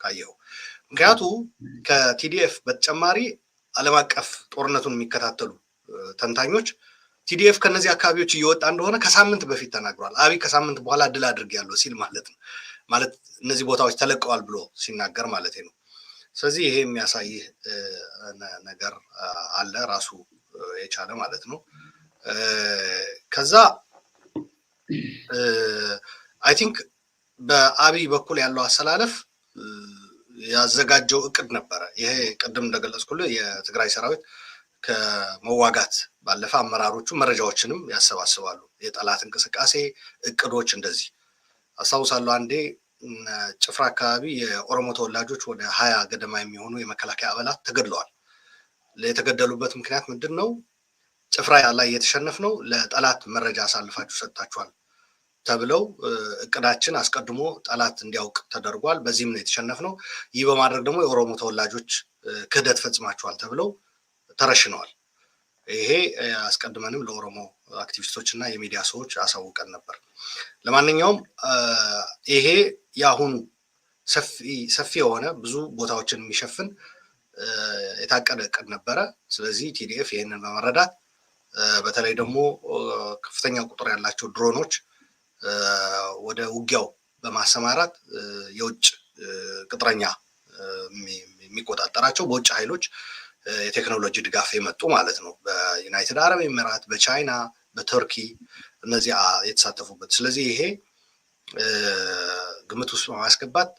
ካየው ምክንያቱ ከቲዲኤፍ በተጨማሪ ዓለም አቀፍ ጦርነቱን የሚከታተሉ ተንታኞች ቲዲኤፍ ከነዚህ አካባቢዎች እየወጣ እንደሆነ ከሳምንት በፊት ተናግሯል። አብይ ከሳምንት በኋላ ድል አድርጌያለሁ ሲል ማለት ነው። ማለት እነዚህ ቦታዎች ተለቀዋል ብሎ ሲናገር ማለት ነው። ስለዚህ ይሄ የሚያሳይ ነገር አለ ራሱ የቻለ ማለት ነው። ከዛ አይ ቲንክ በአብይ በኩል ያለው አሰላለፍ ያዘጋጀው እቅድ ነበረ። ይሄ ቅድም እንደገለጽኩልህ የትግራይ ሰራዊት ከመዋጋት ባለፈ አመራሮቹ መረጃዎችንም ያሰባስባሉ። የጠላት እንቅስቃሴ እቅዶች እንደዚህ አስታውሳለሁ። አንዴ ጭፍራ አካባቢ የኦሮሞ ተወላጆች ወደ 20 ገደማ የሚሆኑ የመከላከያ አባላት ተገድለዋል። የተገደሉበት ምክንያት ምንድን ነው? ጭፍራ ላይ የተሸነፍነው ለጠላት መረጃ አሳልፋችሁ ሰጥታችኋል ተብለው እቅዳችን አስቀድሞ ጠላት እንዲያውቅ ተደርጓል። በዚህም ነው የተሸነፍነው። ይህ በማድረግ ደግሞ የኦሮሞ ተወላጆች ክህደት ፈጽማችኋል ተብለው ተረሽነዋል። ይሄ አስቀድመንም ለኦሮሞ አክቲቪስቶች እና የሚዲያ ሰዎች አሳውቀን ነበር። ለማንኛውም ይሄ የአሁኑ ሰፊ የሆነ ብዙ ቦታዎችን የሚሸፍን የታቀደ እቅድ ነበረ። ስለዚህ ቲዲኤፍ ይህንን በመረዳት በተለይ ደግሞ ከፍተኛ ቁጥር ያላቸው ድሮኖች ወደ ውጊያው በማሰማራት የውጭ ቅጥረኛ የሚቆጣጠራቸው በውጭ ኃይሎች የቴክኖሎጂ ድጋፍ የመጡ ማለት ነው። በዩናይትድ አረብ ኤሚራት፣ በቻይና፣ በቱርኪ እነዚህ የተሳተፉበት። ስለዚህ ይሄ ግምት ውስጥ በማስገባት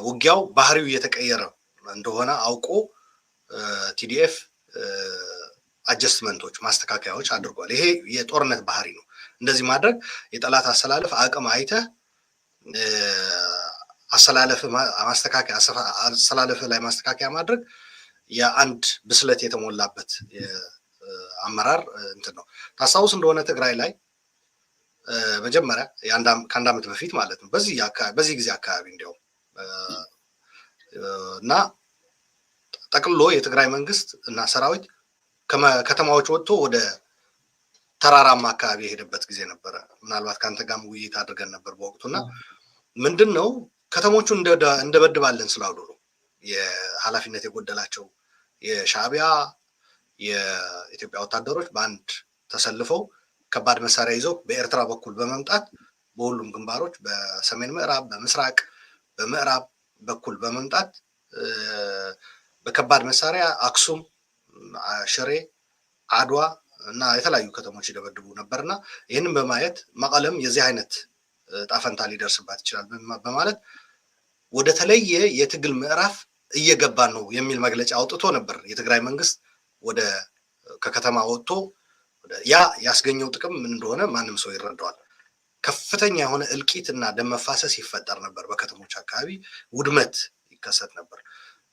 ውጊያው ባህሪው እየተቀየረ እንደሆነ አውቆ ቲዲኤፍ አጀስትመንቶች ማስተካከያዎች አድርጓል። ይሄ የጦርነት ባህሪ ነው። እንደዚህ ማድረግ የጠላት አሰላለፍ አቅም አይተህ አሰላለፍ ላይ ማስተካከያ ማድረግ የአንድ ብስለት የተሞላበት አመራር እንትን ነው። ታስታውስ እንደሆነ ትግራይ ላይ መጀመሪያ ከአንድ ዓመት በፊት ማለት ነው በዚህ ጊዜ አካባቢ እንዲያውም እና ጠቅልሎ የትግራይ መንግስት እና ሰራዊት ከተማዎች ወጥቶ ወደ ተራራማ አካባቢ የሄደበት ጊዜ ነበረ። ምናልባት ከአንተ ጋርም ውይይት አድርገን ነበር በወቅቱና ምንድን ነው ከተሞቹ እንደበድባለን ስላሉ ነው የኃላፊነት የጎደላቸው የሻዕቢያ የኢትዮጵያ ወታደሮች በአንድ ተሰልፈው ከባድ መሳሪያ ይዘው በኤርትራ በኩል በመምጣት በሁሉም ግንባሮች በሰሜን ምዕራብ፣ በምስራቅ፣ በምዕራብ በኩል በመምጣት በከባድ መሳሪያ አክሱም፣ ሽሬ፣ አድዋ እና የተለያዩ ከተሞች ይደበድቡ ነበርና ይህንን በማየት መቀለም የዚህ አይነት ጣፈንታ ሊደርስባት ይችላል በማለት ወደ ተለየ የትግል ምዕራፍ እየገባን ነው የሚል መግለጫ አውጥቶ ነበር። የትግራይ መንግስት ወደ ከከተማ ወጥቶ ያ ያስገኘው ጥቅም ምን እንደሆነ ማንም ሰው ይረዳዋል። ከፍተኛ የሆነ እልቂት እና ደም መፋሰስ ይፈጠር ነበር። በከተሞች አካባቢ ውድመት ይከሰት ነበር።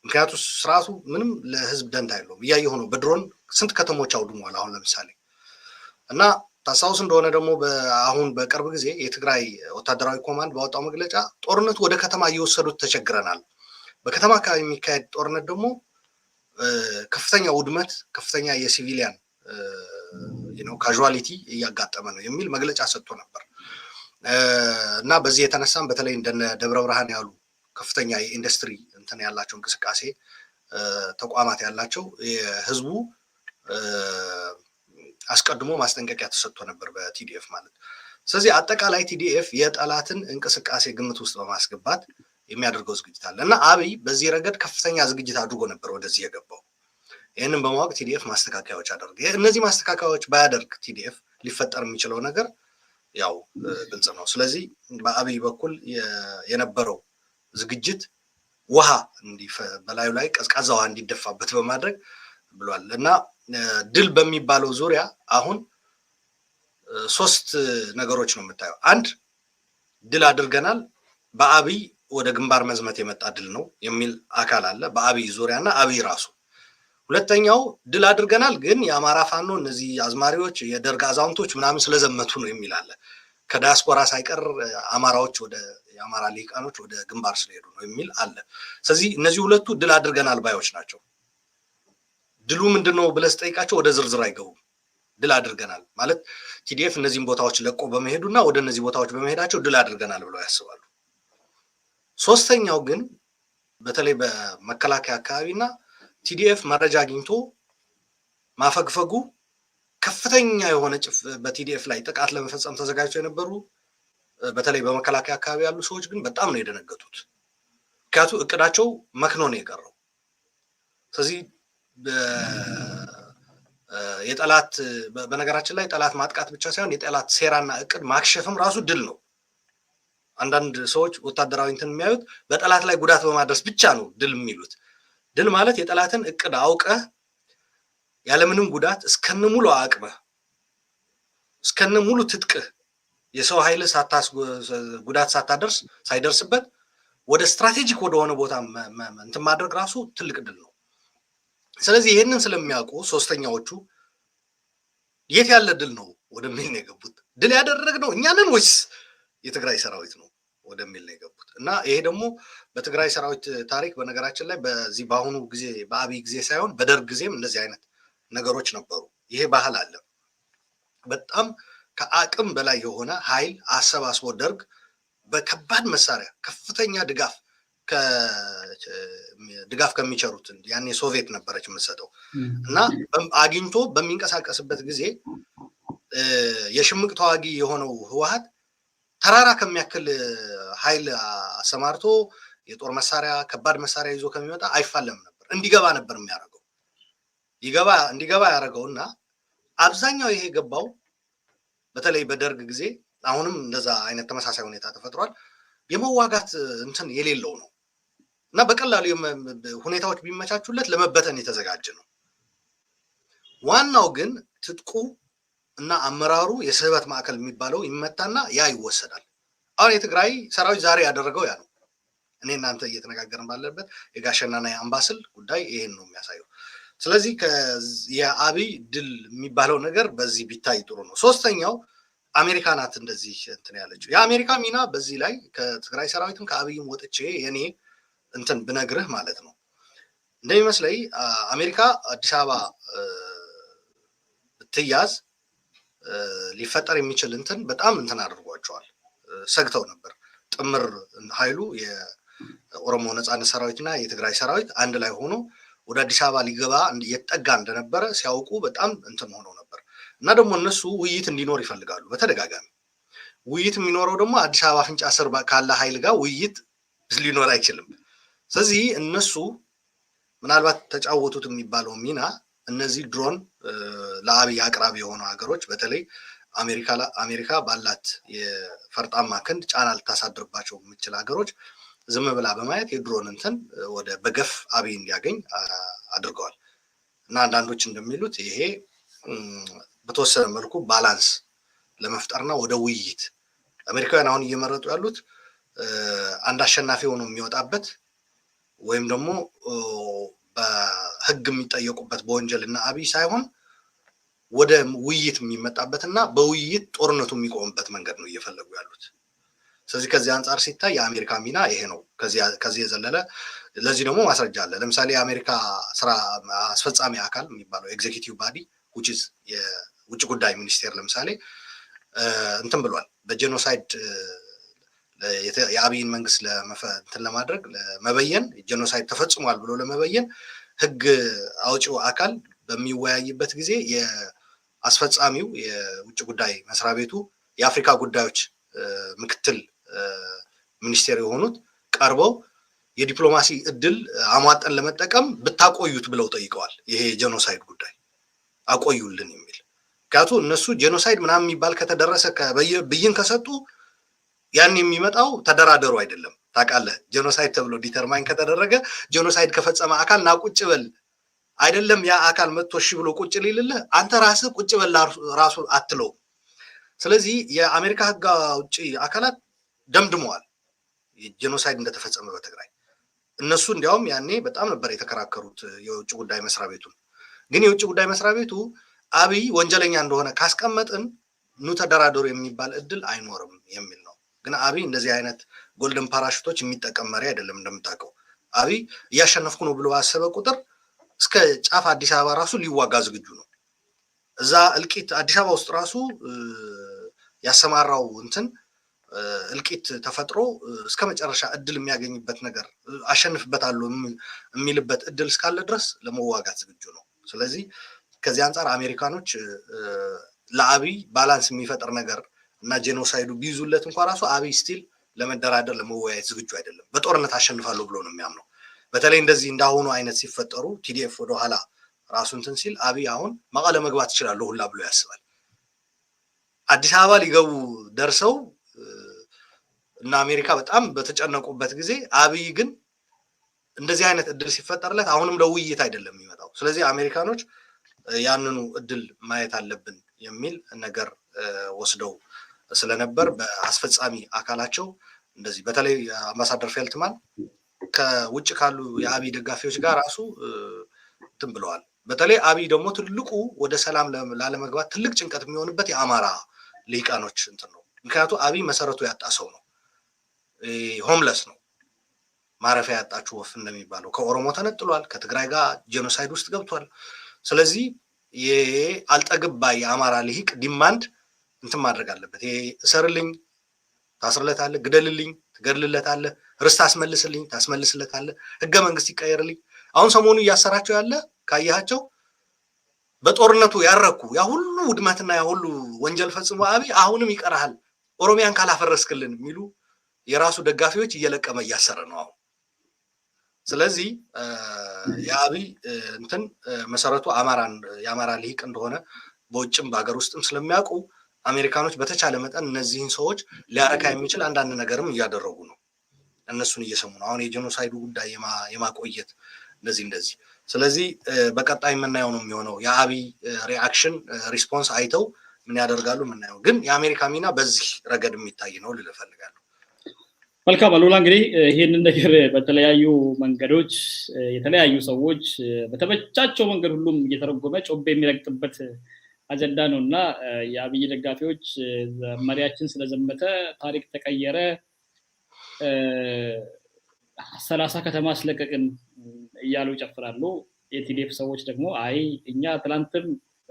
ምክንያቱም ስርዓቱ ምንም ለህዝብ ደንታ የለውም። እያየ ሆኖ በድሮን ስንት ከተሞች አውድሟል። አሁን ለምሳሌ እና ታስታውስ እንደሆነ ደግሞ አሁን በቅርብ ጊዜ የትግራይ ወታደራዊ ኮማንድ ባወጣው መግለጫ ጦርነቱ ወደ ከተማ እየወሰዱት ተቸግረናል። በከተማ አካባቢ የሚካሄድ ጦርነት ደግሞ ከፍተኛ ውድመት፣ ከፍተኛ የሲቪሊያን ካዥዋሊቲ እያጋጠመ ነው የሚል መግለጫ ሰጥቶ ነበር እና በዚህ የተነሳም በተለይ እንደነ ደብረ ብርሃን ያሉ ከፍተኛ የኢንዱስትሪ እንትን ያላቸው እንቅስቃሴ ተቋማት ያላቸው የህዝቡ አስቀድሞ ማስጠንቀቂያ ተሰጥቶ ነበር በቲዲኤፍ ማለት። ስለዚህ አጠቃላይ ቲዲኤፍ የጠላትን እንቅስቃሴ ግምት ውስጥ በማስገባት የሚያደርገው ዝግጅት አለ እና አብይ በዚህ ረገድ ከፍተኛ ዝግጅት አድርጎ ነበር ወደዚህ የገባው። ይህንን በማወቅ ቲዲኤፍ ማስተካከያዎች አደረገ። እነዚህ ማስተካከያዎች ባያደርግ ቲዲኤፍ ሊፈጠር የሚችለው ነገር ያው ግልጽ ነው። ስለዚህ በአብይ በኩል የነበረው ዝግጅት ውሃ በላዩ ላይ ቀዝቃዛ ውሃ እንዲደፋበት በማድረግ ብሏል እና ድል በሚባለው ዙሪያ አሁን ሶስት ነገሮች ነው የምታየው። አንድ ድል አድርገናል፣ በአብይ ወደ ግንባር መዝመት የመጣ ድል ነው የሚል አካል አለ በአብይ ዙሪያ እና አብይ ራሱ። ሁለተኛው ድል አድርገናል ግን የአማራ ፋኖ እነዚህ አዝማሪዎች የደርግ አዛውንቶች ምናምን ስለዘመቱ ነው የሚል አለ። ከዲያስፖራ ሳይቀር አማራዎች የአማራ ሊቃኖች ወደ ግንባር ስለሄዱ ነው የሚል አለ። ስለዚህ እነዚህ ሁለቱ ድል አድርገናል ባዮች ናቸው። ድሉ ምንድነው ብለህ ስጠይቃቸው ወደ ዝርዝር አይገቡም። ድል አድርገናል ማለት ቲዲኤፍ እነዚህን ቦታዎች ለቆ በመሄዱና ወደ እነዚህ ቦታዎች በመሄዳቸው ድል አድርገናል ብለው ያስባሉ። ሶስተኛው ግን በተለይ በመከላከያ አካባቢና ቲዲኤፍ መረጃ አግኝቶ ማፈግፈጉ ከፍተኛ የሆነ በቲዲኤፍ ላይ ጥቃት ለመፈጸም ተዘጋጅተው የነበሩ በተለይ በመከላከያ አካባቢ ያሉ ሰዎች ግን በጣም ነው የደነገጡት። ምክንያቱም እቅዳቸው መክኖ ነው የቀረው። ስለዚህ የጠላት በነገራችን ላይ ጠላት ማጥቃት ብቻ ሳይሆን የጠላት ሴራና እቅድ ማክሸፍም ራሱ ድል ነው። አንዳንድ ሰዎች ወታደራዊ እንትን የሚያዩት በጠላት ላይ ጉዳት በማድረስ ብቻ ነው ድል የሚሉት። ድል ማለት የጠላትን እቅድ አውቀህ ያለምንም ጉዳት እስከነሙሉ አቅመህ እስከነሙሉ ትጥቅህ የሰው ኃይል ጉዳት ሳይደርስበት ወደ ስትራቴጂክ ወደሆነ ቦታ እንትን ማድረግ ራሱ ትልቅ ድል ነው። ስለዚህ ይህንን ስለሚያውቁ ሶስተኛዎቹ የት ያለ ድል ነው ወደሚል ነው የገቡት። ድል ያደረግነው እኛ ነን ወይስ የትግራይ ሰራዊት ነው ወደሚል ነው የገቡት። እና ይሄ ደግሞ በትግራይ ሰራዊት ታሪክ በነገራችን ላይ በዚህ በአሁኑ ጊዜ በአብይ ጊዜ ሳይሆን በደርግ ጊዜም እንደዚህ አይነት ነገሮች ነበሩ። ይሄ ባህል አለ። በጣም ከአቅም በላይ የሆነ ኃይል አሰባስቦ ደርግ በከባድ መሳሪያ ከፍተኛ ድጋፍ ከሚቸሩት ያኔ ሶቪየት ነበረች የምትሰጠው እና አግኝቶ በሚንቀሳቀስበት ጊዜ የሽምቅ ተዋጊ የሆነው ህወሓት ተራራ ከሚያክል ኃይል አሰማርቶ የጦር መሳሪያ ከባድ መሳሪያ ይዞ ከሚመጣ አይፋለም ነበር፣ እንዲገባ ነበር የሚያደርገው። እንዲገባ ያደረገውና አብዛኛው ይሄ ገባው በተለይ በደርግ ጊዜ አሁንም እንደዛ አይነት ተመሳሳይ ሁኔታ ተፈጥሯል። የመዋጋት እንትን የሌለው ነው እና በቀላሉ ሁኔታዎች ቢመቻቹለት ለመበተን የተዘጋጀ ነው። ዋናው ግን ትጥቁ እና አመራሩ የስህበት ማዕከል የሚባለው ይመታና ያ ይወሰዳል። አሁን የትግራይ ሰራዊት ዛሬ ያደረገው ያ ነው። እኔ እናንተ እየተነጋገርን ባለበት የጋሸናና የአምባሰል ጉዳይ ይሄን ነው የሚያሳየው። ስለዚህ የአብይ ድል የሚባለው ነገር በዚህ ቢታይ ጥሩ ነው። ሶስተኛው አሜሪካ ናት እንደዚህ እንትን ያለችው። የአሜሪካ ሚና በዚህ ላይ ከትግራይ ሰራዊትም ከአብይም ወጥቼ የኔ እንትን ብነግርህ ማለት ነው እንደሚመስለኝ አሜሪካ አዲስ አበባ ብትያዝ ሊፈጠር የሚችል እንትን በጣም እንትን አድርጓቸዋል። ሰግተው ነበር። ጥምር ኃይሉ የኦሮሞ ነጻነት ሰራዊትና የትግራይ ሰራዊት አንድ ላይ ሆኖ ወደ አዲስ አበባ ሊገባ እየተጠጋ እንደነበረ ሲያውቁ በጣም እንትን ሆኖ ነበር እና ደግሞ እነሱ ውይይት እንዲኖር ይፈልጋሉ በተደጋጋሚ። ውይይት የሚኖረው ደግሞ አዲስ አበባ አፍንጫ ስር ካለ ኃይል ጋር ውይይት ሊኖር አይችልም። ስለዚህ እነሱ ምናልባት ተጫወቱት የሚባለው ሚና እነዚህ ድሮን ለአብይ አቅራቢ የሆኑ ሀገሮች በተለይ አሜሪካ ባላት የፈርጣማ ክንድ ጫና ልታሳድርባቸው የምችል ሀገሮች ዝም ብላ በማየት የድሮን እንትን ወደ በገፍ አብይ እንዲያገኝ አድርገዋል። እና አንዳንዶች እንደሚሉት ይሄ በተወሰነ መልኩ ባላንስ ለመፍጠርና ወደ ውይይት አሜሪካውያን አሁን እየመረጡ ያሉት አንድ አሸናፊ ሆኖ የሚወጣበት ወይም ደግሞ በህግ የሚጠየቁበት በወንጀልና አብይ ሳይሆን ወደ ውይይት የሚመጣበትና በውይይት ጦርነቱ የሚቆምበት መንገድ ነው እየፈለጉ ያሉት። ስለዚህ ከዚህ አንጻር ሲታይ የአሜሪካ ሚና ይሄ ነው። ከዚህ የዘለለ ለዚህ ደግሞ ማስረጃ አለ። ለምሳሌ የአሜሪካ ስራ አስፈጻሚ አካል የሚባለው ኤግዜኪቲቭ ባዲ which is የውጭ ጉዳይ ሚኒስቴር ለምሳሌ እንትን ብሏል። በጄኖሳይድ የአብይን መንግስት እንትን ለማድረግ ለመበየን ጄኖሳይድ ተፈጽሟል ብሎ ለመበየን ህግ አውጪው አካል በሚወያይበት ጊዜ የአስፈጻሚው የውጭ ጉዳይ መስሪያ ቤቱ የአፍሪካ ጉዳዮች ምክትል ሚኒስቴር የሆኑት ቀርበው የዲፕሎማሲ እድል አሟጠን ለመጠቀም ብታቆዩት ብለው ጠይቀዋል። ይሄ ጄኖሳይድ ጉዳይ አቆዩልን የሚል ምክንያቱም እነሱ ጄኖሳይድ ምናምን የሚባል ከተደረሰ ብይን ከሰጡ ያን የሚመጣው ተደራደሩ አይደለም። ታውቃለህ፣ ጄኖሳይድ ተብሎ ዲተርማይን ከተደረገ ጄኖሳይድ ከፈጸመ አካል ና ቁጭ በል አይደለም። ያ አካል መጥቶ እሺ ብሎ ቁጭ ሊልልህ አንተ ራስህ ቁጭ በል ራሱ አትለው። ስለዚህ የአሜሪካ ህግ አውጪ አካላት ደምድመዋል ጄኖሳይድ እንደተፈጸመ በትግራይ። እነሱ እንዲያውም ያኔ በጣም ነበር የተከራከሩት የውጭ ጉዳይ መስሪያ ቤቱን። ግን የውጭ ጉዳይ መስሪያ ቤቱ አብይ ወንጀለኛ እንደሆነ ካስቀመጥን ኑ ተደራደሩ የሚባል እድል አይኖርም የሚል ነው። ግን አብይ እንደዚህ አይነት ጎልደን ፓራሹቶች የሚጠቀም መሪ አይደለም። እንደምታውቀው አብይ እያሸነፍኩ ነው ብሎ ባሰበ ቁጥር እስከ ጫፍ አዲስ አበባ ራሱ ሊዋጋ ዝግጁ ነው። እዛ እልቂት አዲስ አበባ ውስጥ ራሱ ያሰማራው እንትን እልቂት ተፈጥሮ እስከ መጨረሻ እድል የሚያገኝበት ነገር አሸንፍበታለሁ የሚልበት እድል እስካለ ድረስ ለመዋጋት ዝግጁ ነው። ስለዚህ ከዚህ አንፃር አሜሪካኖች ለአብይ ባላንስ የሚፈጥር ነገር እና ጄኖሳይዱ ቢይዙለት እንኳን ራሱ አብይ ስቲል ለመደራደር ለመወያየት ዝግጁ አይደለም። በጦርነት አሸንፋለሁ ብሎ ነው የሚያምነው። በተለይ እንደዚህ እንዳሁኑ አይነት ሲፈጠሩ ቲዲኤፍ ወደኋላ ራሱን እንትን ሲል አብይ አሁን መቀለ መግባት ይችላል ሁላ ብሎ ያስባል። አዲስ አበባ ሊገቡ ደርሰው እና አሜሪካ በጣም በተጨነቁበት ጊዜ አብይ ግን እንደዚህ አይነት እድል ሲፈጠርለት አሁንም ለውይይት አይደለም የሚመጣው። ስለዚህ አሜሪካኖች ያንኑ እድል ማየት አለብን የሚል ነገር ወስደው ስለነበር በአስፈጻሚ አካላቸው እንደዚህ በተለይ አምባሳደር ፌልትማን ከውጭ ካሉ የአብይ ደጋፊዎች ጋር ራሱ እንትን ብለዋል። በተለይ አብይ ደግሞ ትልቁ ወደ ሰላም ላለመግባት ትልቅ ጭንቀት የሚሆንበት የአማራ ልሂቃኖች እንትን ነው። ምክንያቱም አብይ መሰረቱ ያጣ ሰው ነው፣ ሆምለስ ነው፣ ማረፊያ ያጣችሁ ወፍ እንደሚባለው ከኦሮሞ ተነጥሏል፣ ከትግራይ ጋር ጄኖሳይድ ውስጥ ገብቷል። ስለዚህ የአልጠግባይ የአማራ ልሂቅ ዲማንድ እንትን ማድረግ አለበት። ይሄ እሰርልኝ ታስርለታለህ፣ ግደልልኝ ትገድልለታለህ፣ ርስት አስመልስልኝ ታስመልስለታለህ፣ ህገ መንግስት ይቀየርልኝ። አሁን ሰሞኑ እያሰራቸው ያለ ካያቸው በጦርነቱ ያረኩ ያ ሁሉ ውድመትና ያ ሁሉ ወንጀል ፈጽሞ አብይ አሁንም ይቀርሃል ኦሮሚያን ካላፈረስክልን የሚሉ የራሱ ደጋፊዎች እየለቀመ እያሰረ ነው አሁን። ስለዚህ የአብይ እንትን መሰረቱ የአማራ ልሂቅ እንደሆነ በውጭም በሀገር ውስጥም ስለሚያውቁ አሜሪካኖች በተቻለ መጠን እነዚህን ሰዎች ሊያረካ የሚችል አንዳንድ ነገርም እያደረጉ ነው። እነሱን እየሰሙ ነው። አሁን የጄኖሳይዱ ጉዳይ የማቆየት እንደዚህ። ስለዚህ በቀጣይ የምናየው ነው የሚሆነው። የአብይ ሪአክሽን ሪስፖንስ አይተው ምን ያደርጋሉ የምናየው። ግን የአሜሪካ ሚና በዚህ ረገድ የሚታይ ነው ልል እፈልጋለሁ። መልካም አሉላ፣ እንግዲህ ይህንን ነገር በተለያዩ መንገዶች የተለያዩ ሰዎች በተመቻቸው መንገድ ሁሉም እየተረጎመ ጮቤ የሚረግጥበት አጀንዳ ነው እና የአብይ ደጋፊዎች መሪያችን ስለዘመተ ታሪክ ተቀየረ፣ 30 ከተማ አስለቀቅን እያሉ ይጨፍራሉ። የቲዲኤፍ ሰዎች ደግሞ አይ እኛ ትላንትም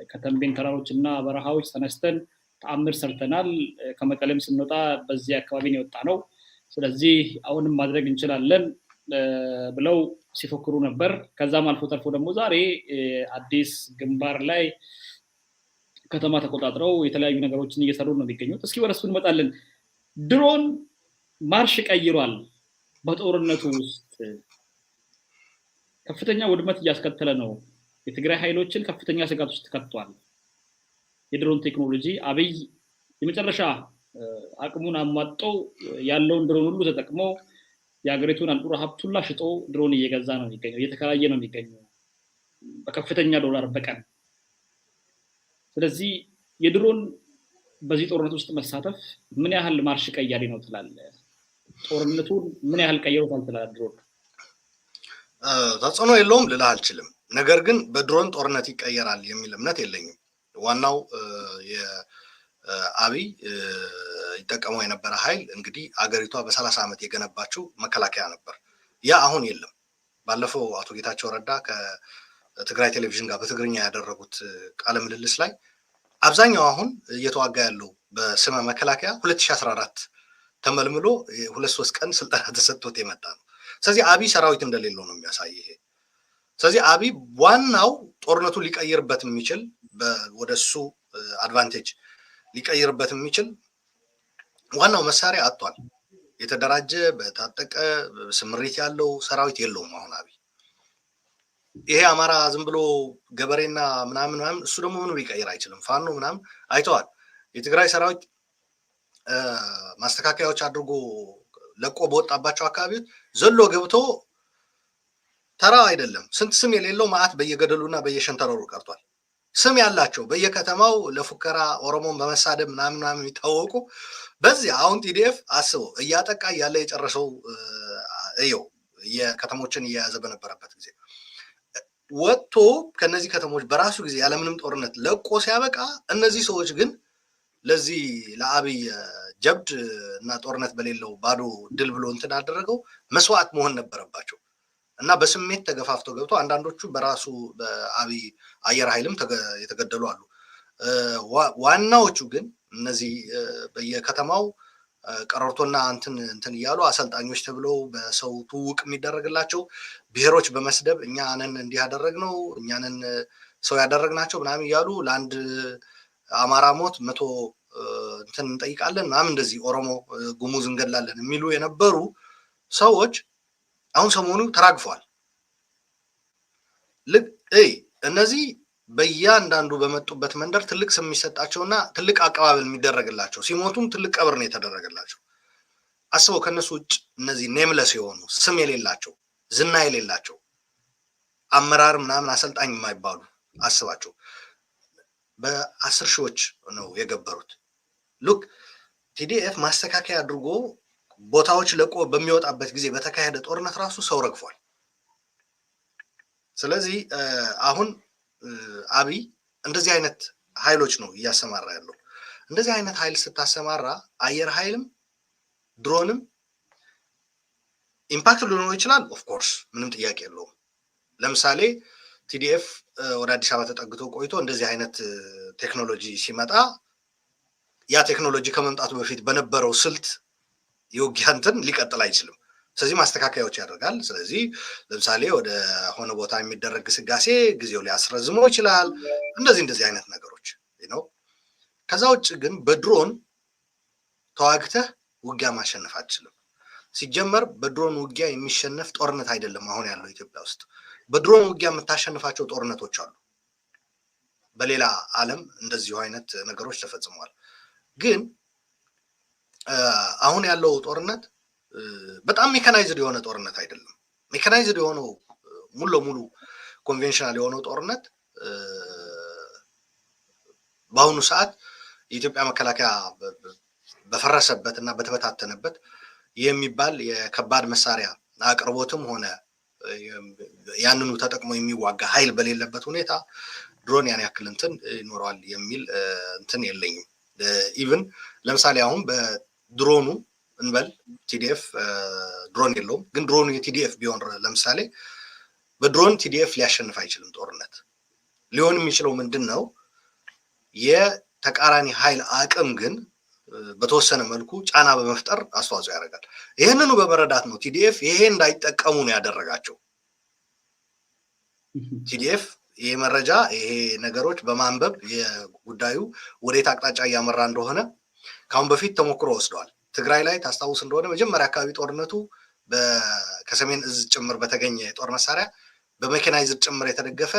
ከተንቤን ተራሮች እና በረሃዎች ተነስተን ተአምር ሰርተናል፣ ከመቀለም ስንወጣ በዚህ አካባቢ ነው የወጣ ነው፣ ስለዚህ አሁንም ማድረግ እንችላለን ብለው ሲፎክሩ ነበር። ከዛም አልፎ ተርፎ ደግሞ ዛሬ አዲስ ግንባር ላይ ከተማ ተቆጣጥረው የተለያዩ ነገሮችን እየሰሩ ነው የሚገኙት። እስኪ ወደሱ እንመጣለን። ድሮን ማርሽ ቀይሯል። በጦርነቱ ውስጥ ከፍተኛ ውድመት እያስከተለ ነው። የትግራይ ኃይሎችን ከፍተኛ ስጋት ውስጥ ከቷል። የድሮን ቴክኖሎጂ አብይ የመጨረሻ አቅሙን አሟጦ ያለውን ድሮን ሁሉ ተጠቅሞ የሀገሪቱን አንጡራ ሀብቱን ሽጦ ድሮን እየገዛ ነው የሚገኘው፣ እየተከራየ ነው የሚገኘው በከፍተኛ ዶላር በቀን። ስለዚህ የድሮን በዚህ ጦርነት ውስጥ መሳተፍ ምን ያህል ማርሽ ቀያሪ ነው ትላለህ? ጦርነቱን ምን ያህል ቀይሮታል ትላለህ? ድሮን ተጽዕኖ የለውም ልልህ አልችልም። ነገር ግን በድሮን ጦርነት ይቀየራል የሚል እምነት የለኝም። ዋናው የአብይ ይጠቀመው የነበረ ኃይል እንግዲህ አገሪቷ በ30 ዓመት የገነባችው መከላከያ ነበር። ያ አሁን የለም። ባለፈው አቶ ጌታቸው ረዳ ከትግራይ ቴሌቪዥን ጋር በትግርኛ ያደረጉት ቃለ ምልልስ ላይ አብዛኛው አሁን እየተዋጋ ያለው በስመ መከላከያ 2014 ተመልምሎ 2-3 ቀን ስልጠና ተሰጥቶት የመጣ ነው። ስለዚህ አብይ ሰራዊት እንደሌለው ነው የሚያሳይ ይሄ። ስለዚህ አብይ ዋናው ጦርነቱ ሊቀይርበት የሚችል ወደሱ አድቫንቴጅ ሊቀይርበት የሚችል ዋናው መሳሪያ አጥቷል። የተደራጀ በታጠቀ ስምሪት ያለው ሰራዊት የለውም አሁን አብይ። ይሄ አማራ ዝም ብሎ ገበሬና ምናምን እሱ ደግሞ ምንም ሊቀይር አይችልም። ፋኖ ምናምን አይተዋል። የትግራይ ሰራዊት ማስተካከያዎች አድርጎ ለቆ በወጣባቸው አካባቢዎች ዘሎ ገብቶ ተራ አይደለም ስንት ስም የሌለው ማዕት በየገደሉና በየሸንተረሩ ቀርቷል። ስም ያላቸው በየከተማው ለፉከራ ኦሮሞን በመሳደብ ምናምን የሚታወቁ በዚህ አሁን ቲዲኤፍ አስበው እያጠቃ ያለ የጨረሰው እየው የከተሞችን እየያዘ በነበረበት ጊዜ ወጥቶ ከነዚህ ከተሞች በራሱ ጊዜ ያለምንም ጦርነት ለቆ ሲያበቃ እነዚህ ሰዎች ግን ለዚህ ለአብይ ጀብድ እና ጦርነት በሌለው ባዶ ድል ብሎ እንትን አደረገው መስዋዕት መሆን ነበረባቸው እና በስሜት ተገፋፍተው ገብቶ አንዳንዶቹ በራሱ በአብይ አየር ኃይልም የተገደሉ አሉ። ዋናዎቹ ግን እነዚህ በየከተማው ቀረርቶና እንትን እያሉ አሰልጣኞች ተብለው በሰው ትውውቅ የሚደረግላቸው ብሔሮች በመስደብ እኛንን እንዲህ ያደረግነው እኛንን ሰው ያደረግናቸው ምናምን እያሉ ለአንድ አማራ ሞት 100 እንትን እንጠይቃለን ምናምን እንደዚህ ኦሮሞ ጉሙዝ እንገድላለን የሚሉ የነበሩ ሰዎች አሁን ሰሞኑ ተራግፈዋል። ልክ እነዚህ በእያንዳንዱ በመጡበት መንደር ትልቅ ስም የሚሰጣቸውና ትልቅ አቀባበል የሚደረግላቸው ሲሞቱም ትልቅ ቀብር ነው የተደረገላቸው። አስበው ከነሱ ውጭ እነዚህ ኔምለስ የሆኑ ስም የሌላቸው ዝና የሌላቸው አመራር ምናምን አሰልጣኝ የማይባሉ አስባቸው በ10 ሺዎች ነው የገበሩት። ሉክ ቲዲኤፍ ማስተካከያ አድርጎ ቦታዎች ለቆ በሚወጣበት ጊዜ በተካሄደ ጦርነት ራሱ ሰው ረግፏል። ስለዚህ አሁን አብይ እንደዚህ አይነት ኃይሎች ነው እያሰማራ ያለው። እንደዚህ አይነት ኃይል ስታሰማራ አየር ኃይልም ድሮንም ኢምፓክት ሊኖረው ይችላል። ኦፍ ኮርስ ምንም ጥያቄ የለውም። ለምሳሌ ቲዲኤፍ ወደ አዲስ አበባ ተጠግቶ ቆይቶ እንደዚህ አይነት ቴክኖሎጂ ሲመጣ ያ ቴክኖሎጂ ከመምጣቱ በፊት በነበረው ስልት የውጊያ እንትን ሊቀጥል አይችልም። ስለዚህ ማስተካከያዎች ያደርጋል። ስለዚህ ለምሳሌ ወደ ሆነ ቦታ የሚደረግ ግስጋሴ ጊዜው ሊያስረዝመው ይችላል። እንደዚህ አይነት ነገሮች ነው። ከዛ ውጭ ግን በድሮን ተዋግተህ ውጊያ ማሸነፍ አትችልም። ሲጀመር በድሮን ውጊያ የሚሸነፍ ጦርነት አይደለም አሁን ያለው ኢትዮጵያ ውስጥ። በድሮን ውጊያ የምታሸንፋቸው ጦርነቶች አሉ። በሌላ ዓለም እንደዚሁ አይነት ነገሮች ተፈጽመዋል። ግን አሁን ያለው ጦርነት በጣም ሜካናይዝድ የሆነ ጦርነት አይደለም። ሜካናይዝድ የሆነው ሙሉ ለሙሉ ኮንቬንሽናል የሆነው ጦርነት በአሁኑ ሰዓት የኢትዮጵያ መከላከያ በፈረሰበት እና በተበታተነበት የሚባል የከባድ መሳሪያ አቅርቦትም ሆነ ያንኑ ተጠቅሞ የሚዋጋ ኃይል በሌለበት ሁኔታ ድሮን ያን ያክል እንትን ይኖረዋል የሚል እንትን የለኝም። ኢቭን ለምሳሌ አሁን በድሮኑ እንበል ቲዲኤፍ ድሮን የለውም፣ ግን ድሮኑ የቲዲኤፍ ቢሆን ለምሳሌ በድሮን ቲዲኤፍ ሊያሸንፍ አይችልም ጦርነት። ሊሆን የሚችለው ምንድን ነው? የተቃራኒ ኃይል አቅም ግን በተወሰነ መልኩ ጫና በመፍጠር አስተዋጽኦ ያደርጋል። ይህንኑ በመረዳት ነው ቲዲኤፍ ይሄ እንዳይጠቀሙ ነው ያደረጋቸው። ቲዲኤፍ ይሄ መረጃ ይሄ ነገሮች በማንበብ የጉዳዩ ወዴት አቅጣጫ እያመራ እንደሆነ ካሁን በፊት ተሞክሮ ወስደዋል። ትግራይ ላይ ታስታውስ እንደሆነ መጀመሪያ አካባቢ ጦርነቱ ከሰሜን እዝ ጭምር በተገኘ የጦር መሳሪያ በሜካናይዝድ ጭምር የተደገፈ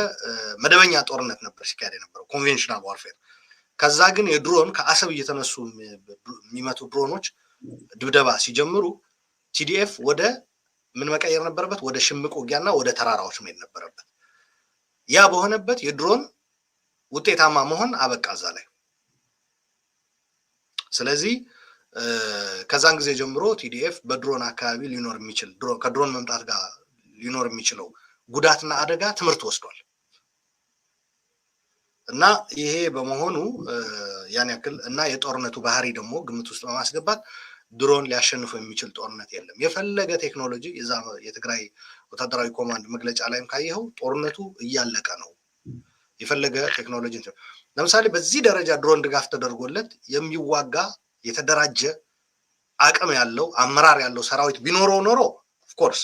መደበኛ ጦርነት ነበር ሲካሄድ የነበረው ኮንቬንሽናል ዋርፌር። ከዛ ግን የድሮን ከአሰብ እየተነሱ የሚመቱ ድሮኖች ድብደባ ሲጀምሩ ቲዲኤፍ ወደ ምን መቀየር ነበረበት? ወደ ሽምቅ ውጊያና ወደ ተራራዎች መሄድ ነበረበት። ያ በሆነበት የድሮን ውጤታማ መሆን አበቃ እዛ ላይ። ስለዚህ ከዛን ጊዜ ጀምሮ ቲዲኤፍ በድሮን አካባቢ ሊኖር የሚችል ከድሮን መምጣት ጋር ሊኖር የሚችለው ጉዳትና አደጋ ትምህርት ወስዷል። እና ይሄ በመሆኑ ያን ያክል እና የጦርነቱ ባህሪ ደግሞ ግምት ውስጥ በማስገባት ድሮን ሊያሸንፉ የሚችል ጦርነት የለም። የፈለገ ቴክኖሎጂ እዛ የትግራይ ወታደራዊ ኮማንድ መግለጫ ላይም ካየኸው ጦርነቱ እያለቀ ነው። የፈለገ ቴክኖሎጂ ለምሳሌ በዚህ ደረጃ ድሮን ድጋፍ ተደርጎለት የሚዋጋ የተደራጀ አቅም ያለው አመራር ያለው ሰራዊት ቢኖረው ኖሮ ኦፍኮርስ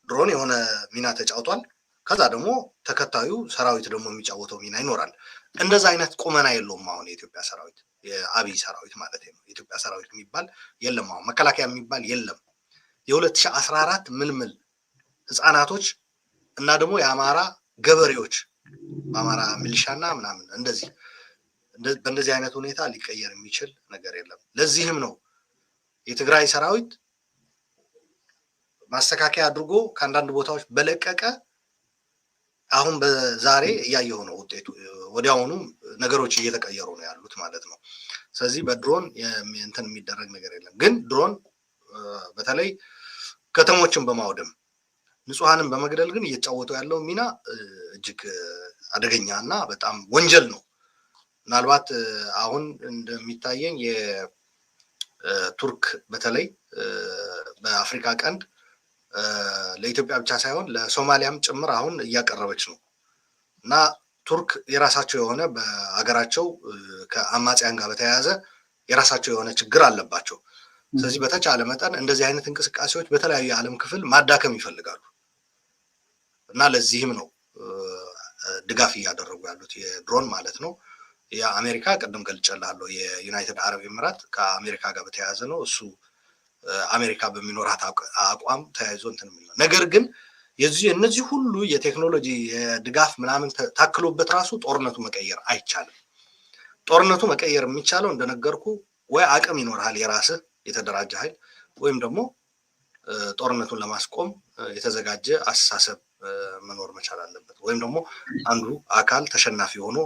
ድሮን የሆነ ሚና ተጫውቷል። ከዛ ደግሞ ተከታዩ ሰራዊት ደግሞ የሚጫወተው ሚና ይኖራል። እንደዛ አይነት ቁመና የለውም አሁን የኢትዮጵያ ሰራዊት፣ የአብይ ሰራዊት ማለት ነው። የኢትዮጵያ ሰራዊት የሚባል የለም አሁን፣ መከላከያ የሚባል የለም። የ2014 ምልምል ህፃናቶች እና ደግሞ የአማራ ገበሬዎች በአማራ ሚሊሻና ምናምን እንደዚህ በእንደዚህ አይነት ሁኔታ ሊቀየር የሚችል ነገር የለም። ለዚህም ነው የትግራይ ሰራዊት ማስተካከያ አድርጎ ከአንዳንድ ቦታዎች በለቀቀ አሁን በዛሬ እያየሁ ነው ውጤቱ። ወዲያውኑ ነገሮች እየተቀየሩ ነው ያሉት ማለት ነው። ስለዚህ በድሮን እንትን የሚደረግ ነገር የለም። ግን ድሮን በተለይ ከተሞችን በማውደም ንጹሐንን በመግደል ግን እየተጫወተው ያለው ሚና እጅግ አደገኛ እና በጣም ወንጀል ነው። ምናልባት አሁን እንደሚታየኝ የቱርክ በተለይ በአፍሪካ ቀንድ ለኢትዮጵያ ብቻ ሳይሆን ለሶማሊያም ጭምር አሁን እያቀረበች ነው እና ቱርክ የራሳቸው የሆነ በሀገራቸው ከአማጽያን ጋር በተያያዘ የራሳቸው የሆነ ችግር አለባቸው። ስለዚህ በተቻለ መጠን እንደዚህ አይነት እንቅስቃሴዎች በተለያዩ የዓለም ክፍል ማዳከም ይፈልጋሉ እና ለዚህም ነው ድጋፍ እያደረጉ ያሉት የድሮን ማለት ነው። የአሜሪካ ቀደም ገልጨላለሁ የዩናይትድ አረብ ኤሚራት ከአሜሪካ ጋር በተያያዘ ነው እሱ አሜሪካ በሚኖራት አቋም ተያይዞ እንትን የሚለው ነገር ግን እነዚህ ሁሉ የቴክኖሎጂ የድጋፍ ምናምን ታክሎበት ራሱ ጦርነቱ መቀየር አይቻልም። ጦርነቱ መቀየር የሚቻለው እንደነገርኩ ወይ አቅም ይኖርሃል የራስህ የተደራጀ ኃይል ወይም ደግሞ ጦርነቱን ለማስቆም የተዘጋጀ አስተሳሰብ መኖር መቻል አለበት ወይም ደግሞ አንዱ አካል ተሸናፊ ሆኖ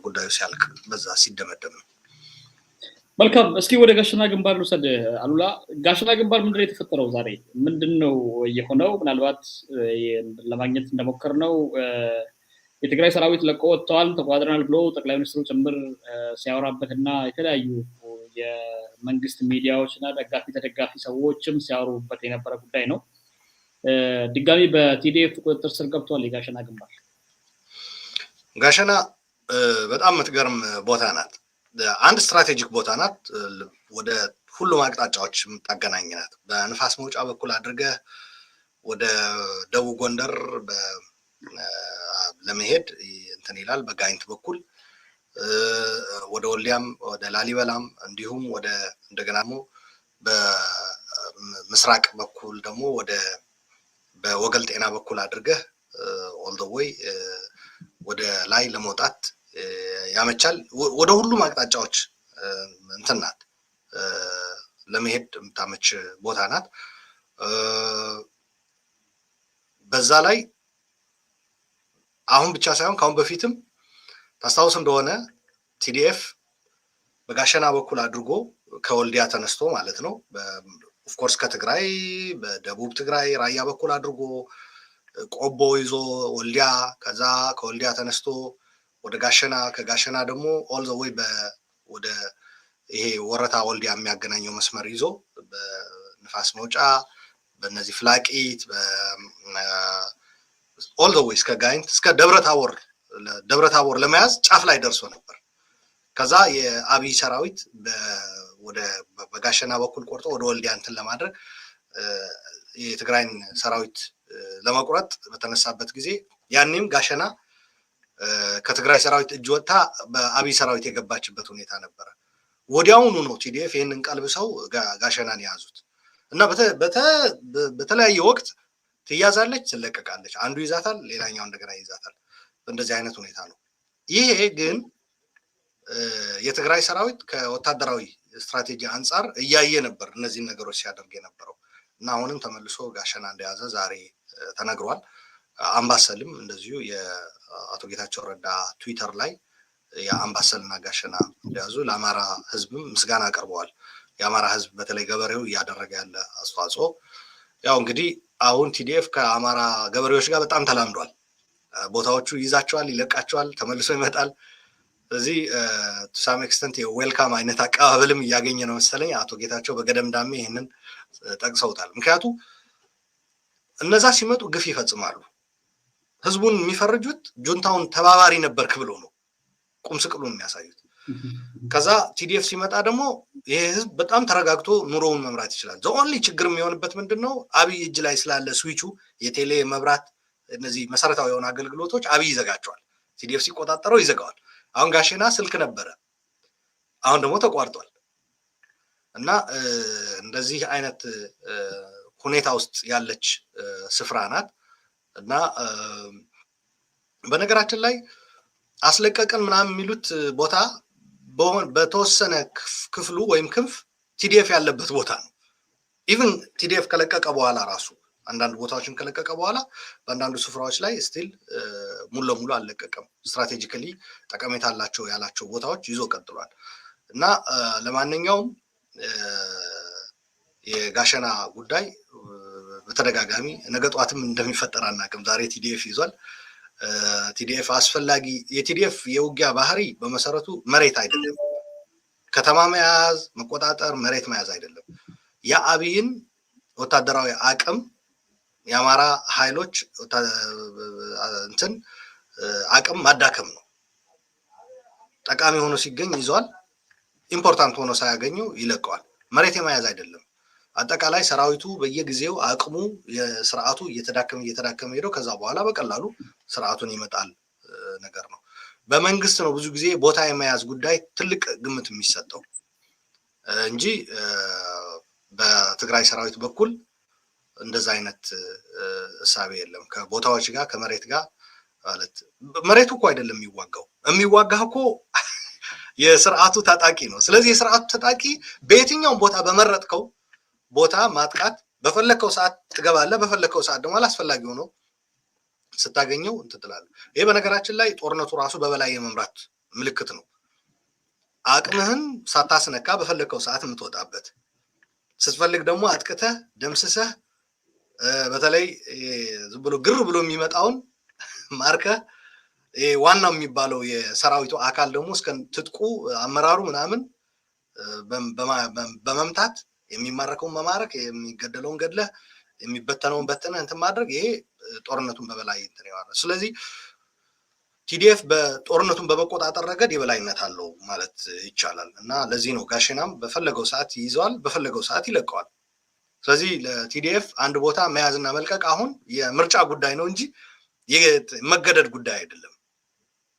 ጉዳዩ ሲያልቅ በዛ ሲደመደም ነው። መልካም እስኪ ወደ ጋሸና ግንባር ልውሰድ አሉላ። ጋሸና ግንባር ምንድነው የተፈጠረው ዛሬ ምንድነው የሆነው? ምናልባት ለማግኘት እንደሞከርነው የትግራይ ሰራዊት ለቆ ወጥተዋል ተቋድረናል ብሎ ጠቅላይ ሚኒስትሩ ጭምር ሲያወራበትና የተለያዩ የመንግስት ሚዲያዎችና ደጋፊ ተደጋፊ ሰዎችም ሲያወሩበት የነበረ ጉዳይ ነው። ድጋሚ በቲዲኤፍ ቁጥጥር ስር ገብቷል የጋሸና ግንባር። ጋሸና በጣም የምትገርም ቦታ ናት። አንድ ስትራቴጂክ ቦታ ናት። ወደ ሁሉም አቅጣጫዎች የምታገናኝ ናት። በንፋስ መውጫ በኩል አድርገህ ወደ ደቡብ ጎንደር ለመሄድ እንትን ይላል። በጋይንት በኩል ወደ ወልዲያም ወደ ላሊበላም እንዲሁም ወደ እንደገና ደግሞ በምስራቅ በኩል ደግሞ ወደ በወገል ጤና በኩል አድርገህ ኦል ዘ ዌይ ወደ ላይ ለመውጣት ያመቻል። ወደ ሁሉም አቅጣጫዎች እንትን ናት ለመሄድ የምታመች ቦታ ናት። በዛ ላይ አሁን ብቻ ሳይሆን ካሁን በፊትም ታስታውስ እንደሆነ ቲዲኤፍ በጋሸና በኩል አድርጎ ከወልዲያ ተነስቶ ማለት ነው ኦፍኮርስ ከትግራይ በደቡብ ትግራይ ራያ በኩል አድርጎ ቆቦ ይዞ ወልዲያ ከዛ ከወልዲያ ተነስቶ ወደ ጋሸና ከጋሸና ደግሞ ኦል ዘ ዌይ ወደ ይሄ ወረታ ወልዲያ የሚያገናኘው መስመር ይዞ በንፋስ መውጫ በእነዚህ ፍላቂት ኦል ዘ ዌይ እስከ ጋይንት እስከ ደብረታቦር ለመያዝ ጫፍ ላይ ደርሶ ነበር። ከዛ የአብይ ሰራዊት ወደ በጋሸና በኩል ቆርጦ ወደ ወልዲያ እንትን ለማድረግ የትግራይን ሰራዊት ለመቁረጥ በተነሳበት ጊዜ ያኔም ጋሸና ከትግራይ ሰራዊት እጅ ወጣ በአብይ ሰራዊት የገባችበት ሁኔታ ነበረ። ወዲያውኑ ነው ቲዲኤፍ ይሄንን ቀልብሰው ጋሸናን ያዙት እና በተለያየ ወቅት ትያዛለች፣ ትለቀቃለች፣ አንዱ ይዛታል፣ ሌላኛው እንደገና ይዛታል። በእንደዚህ አይነት ሁኔታ ነው። ይሄ ግን የትግራይ ሰራዊት ከወታደራዊ ስትራቴጂ አንጻር እያየ ነበር እነዚህን ነገሮች ሲያደርግ የነበረው እና አሁንም ተመልሶ ጋሸና እንደያዘ ዛሬ ተነግሯል። አምባሰልም እንደዚሁ የአቶ ጌታቸው ረዳ ትዊተር ላይ የአምባሰልና ጋሸና እንደያዙ ለአማራ ህዝብም ምስጋና አቅርበዋል። የአማራ ህዝብ በተለይ ገበሬው እያደረገ ያለ አስተዋጽኦ ያው እንግዲህ አሁን ቲዲኤፍ ከአማራ ገበሬዎች ጋር በጣም ተላምዷል። ቦታዎቹ ይዛቸዋል፣ ይለቃቸዋል፣ ተመልሶ ይመጣል። ስለዚህ ቱ ሳም ኤክስተንት የዌልካም አይነት አቀባበልም እያገኘ ነው መሰለኝ። አቶ ጌታቸው በገደምዳሜ ይህንን ጠቅሰውታል። ምክንያቱም እነዛ ሲመጡ ግፍ ይፈጽማሉ። ህዝቡን የሚፈርጁት ጁንታውን ተባባሪ ነበርክ ብሎ ነው ቁም ስቅሉን የሚያሳዩት። ከዛ ቲዲኤፍ ሲመጣ ደግሞ ይሄ ህዝብ በጣም ተረጋግቶ ኑሮውን መምራት ይችላል። ዘኦንሊ ችግር የሚሆንበት ምንድነው? አብይ እጅ ላይ ስላለ ስዊቹ የቴሌ መብራት እነዚህ መሰረታዊ የሆኑ አገልግሎቶች አብይ ይዘጋቸዋል። ቲዲኤፍ ሲቆጣጠረው ይዘጋዋል። አሁን ጋሸና ስልክ ነበረ፣ አሁን ደግሞ ተቋርጧል። እና እንደዚህ አይነት ሁኔታ ውስጥ ያለች ስፍራ ናት። እና በነገራችን ላይ አስለቀቅን ምናምን የሚሉት ቦታ በተወሰነ ክፍሉ ወይም ክንፍ ቲዲኤፍ ያለበት ቦታ ነው። ኢቭን ቲዲኤፍ ከለቀቀ በኋላ ራሱ አንዳንድ ቦታዎችን ከለቀቀ በኋላ በአንዳንዱ ስፍራዎች ላይ ስቲል ሙሉ ለሙሉ አልለቀቀም። ስትራቴጂካሊ ጠቀሜታ አላቸው ያላቸው ቦታዎች ይዞ ቀጥሏል። እና ለማንኛውም የጋሸና ጉዳይ በተደጋጋሚ ነገ ጠዋትም እንደሚፈጠር አናውቅም። ዛሬ ቲዲኤፍ ይዟል። ቲዲኤፍ አስፈላጊ የቲዲኤፍ የውጊያ ባህሪ በመሰረቱ መሬት አይደለም፣ ከተማ መያዝ መቆጣጠር፣ መሬት መያዝ አይደለም። የአብይን ወታደራዊ አቅም የአማራ ኃይሎች እንትን አቅም ማዳከም ነው። ጠቃሚ ሆኖ ሲገኝ ይዟል፣ ኢምፖርታንት ሆኖ ሳያገኘው ይለቀዋል። መሬት የመያዝ አይደለም። አጠቃላይ ሰራዊቱ በየጊዜው አቅሙ የስርዓቱ እየተዳከመ ሄዶ ከዛ በኋላ በቀላሉ ስርዓቱን ይመጣል ነገር ነው። በመንግስት ነው ብዙ ጊዜ ቦታ የመያዝ ጉዳይ ትልቅ ግምት የሚሰጠው እንጂ በትግራይ ሰራዊት በኩል እንደዛ አይነት እሳቤ የለም። ከቦታዎች ጋር ከመሬት ጋር ማለት መሬቱ እኮ አይደለም የሚዋጋው እኮ የስርዓቱ ታጣቂ ነው። ስለዚህ የስርዓቱ ታጣቂ በየትኛውም ቦታ በመረጥከው ቦታ ማጥቃት በፈለከው ሰዓት ትገባለህ፣ በፈለከው ሰዓት ደግሞ አላስፈላጊ ሆኖ ስታገኘው እንትን ትላለህ። ይሄ በነገራችን ላይ ጦርነቱ ራሱ በበላይ የመምራት ምልክት ነው። አቅምህን ሳታስነካ በፈለከው ሰዓት የምትወጣበት፣ ስትፈልግ ደግሞ አጥቅተህ ደምስሰህ በተለይ ዝም ብሎ ግር ብሎ የሚመጣውን ማርከህ ዋናው የሚባለው የሰራዊቱ አካል ደግሞ እስከ ትጥቁ አመራሩ ምናምን በመምታት የሚማረከውን መማረክ፣ የሚገደለውን ገድለህ፣ የሚበተነውን በትነህ እንትን ማድረግ፣ ይሄ ጦርነቱን በበላይ እንትን ይዋል። ስለዚህ ቲዲኤፍ በጦርነቱን በመቆጣጠር ረገድ የበላይነት አለው ማለት ይቻላል እና ለዚህ ነው ጋሼናም በፈለገው ሰዓት ይይዘዋል፣ በፈለገው ሰዓት ይለቀዋል። ስለዚህ ለቲዲኤፍ አንድ ቦታ መያዝና መልቀቅ አሁን የምርጫ ጉዳይ ነው እንጂ የመገደድ ጉዳይ አይደለም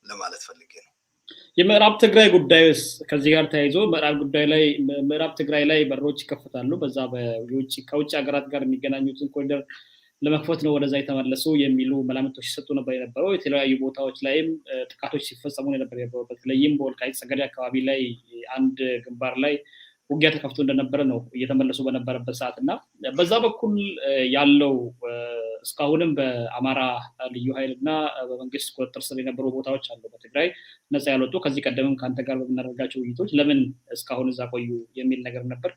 ለማለት ፈልጌ ነው። የምዕራብ ትግራይ ጉዳይስ ከዚህ ጋር ተያይዞ ምዕራብ ትግራይ ላይ በሮች ይከፈታሉ። በዛ ከውጭ ሀገራት ጋር የሚገናኙትን ኮሪደር ለመክፈት ነው ወደዛ የተመለሱ የሚሉ መላምቶች ሲሰጡ ነበር የነበረው። የተለያዩ ቦታዎች ላይም ጥቃቶች ሲፈጸሙ ነበር የነበረው። በተለይም በወልቃይት ጠገዴ አካባቢ ላይ አንድ ግንባር ላይ ውጊያ ተከፍቶ እንደነበረ ነው እየተመለሱ በነበረበት ሰዓት እና በዛ በኩል ያለው እስካሁንም በአማራ ልዩ ኃይል እና በመንግስት ቁጥጥር ስር የነበሩ ቦታዎች አሉ በትግራይ ነፃ ያልወጡ። ከዚህ ቀደምም ከአንተ ጋር በምናደርጋቸው ውይይቶች ለምን እስካሁን እዛ ቆዩ የሚል ነገር ነበር።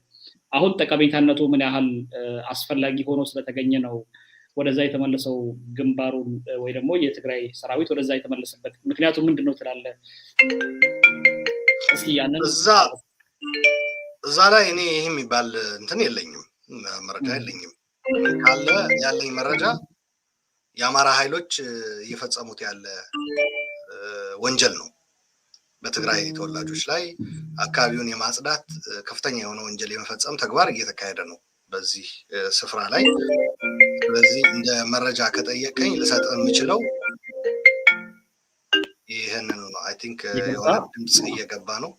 አሁን ጠቀሜታነቱ ምን ያህል አስፈላጊ ሆኖ ስለተገኘ ነው ወደዛ የተመለሰው ግንባሩን ወይ ደግሞ የትግራይ ሰራዊት ወደዛ የተመለሰበት ምክንያቱ ምንድን ነው ትላለህ? እስኪ ያንን እዛ ላይ እኔ ይህ የሚባል እንትን የለኝም፣ መረጃ የለኝም። ካለ ያለኝ መረጃ የአማራ ኃይሎች እየፈጸሙት ያለ ወንጀል ነው። በትግራይ ተወላጆች ላይ አካባቢውን የማጽዳት ከፍተኛ የሆነ ወንጀል የመፈጸም ተግባር እየተካሄደ ነው በዚህ ስፍራ ላይ። ስለዚህ እንደ መረጃ ከጠየቀኝ ልሰጥ የምችለው ይህንን ነው። አይ ቲንክ የሆነ ድምፅ እየገባ ነው።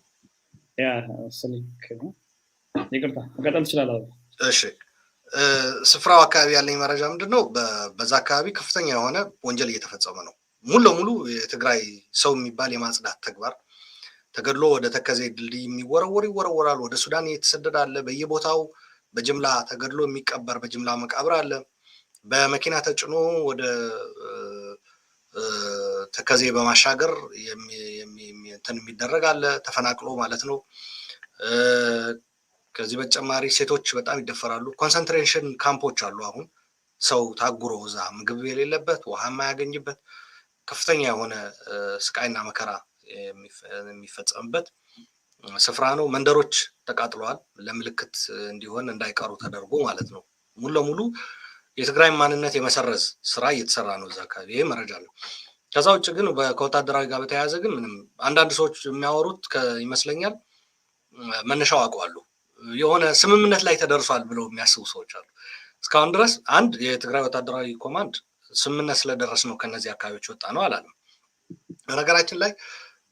ይቅርታ መቀጠል ትችላለህ። እሺ፣ ስፍራው አካባቢ ያለኝ መረጃ ምንድነው? በዛ አካባቢ ከፍተኛ የሆነ ወንጀል እየተፈጸመ ነው። ሙሉ ለሙሉ የትግራይ ሰው የሚባል የማጽዳት ተግባር ተገድሎ ወደ ተከዜ ድልድይ ይወረወራል። ወደ ሱዳን እየተሰደደ አለ። በየቦታው በጅምላ ተገድሎ የሚቀበር በጅምላ መቃብር አለ። በመኪና ተጭኖ ወደ ተከዜ በማሻገር እንትን የሚደረግ አለ፣ ተፈናቅሎ ማለት ነው። ከዚህ በተጨማሪ ሴቶች በጣም ይደፈራሉ። ኮንሰንትሬሽን ካምፖች አሉ። አሁን ሰው ታጉሮ እዛ ምግብ የሌለበት ውሃ የማያገኝበት ከፍተኛ የሆነ ስቃይና መከራ የሚፈጸምበት ስፍራ ነው። መንደሮች ተቃጥለዋል፣ ለምልክት እንዲሆን እንዳይቀሩ ተደርጎ ማለት ነው። ሙሉ ለሙሉ የትግራይ ማንነት የመሰረዝ ስራ እየተሰራ ነው እዛ አካባቢ። ይሄ መረጃ ነው። ከዛ ውጭ ግን ከወታደራዊ ጋር በተያያዘ ግን ምንም አንዳንድ ሰዎች የሚያወሩት ይመስለኛል መነሻው አውቀዋሉ የሆነ ስምምነት ላይ ተደርሷል ብለው የሚያስቡ ሰዎች አሉ። እስካሁን ድረስ አንድ የትግራይ ወታደራዊ ኮማንድ ስምምነት ስለደረስ ነው ከነዚህ አካባቢዎች ወጣ ነው አላለም። በነገራችን ላይ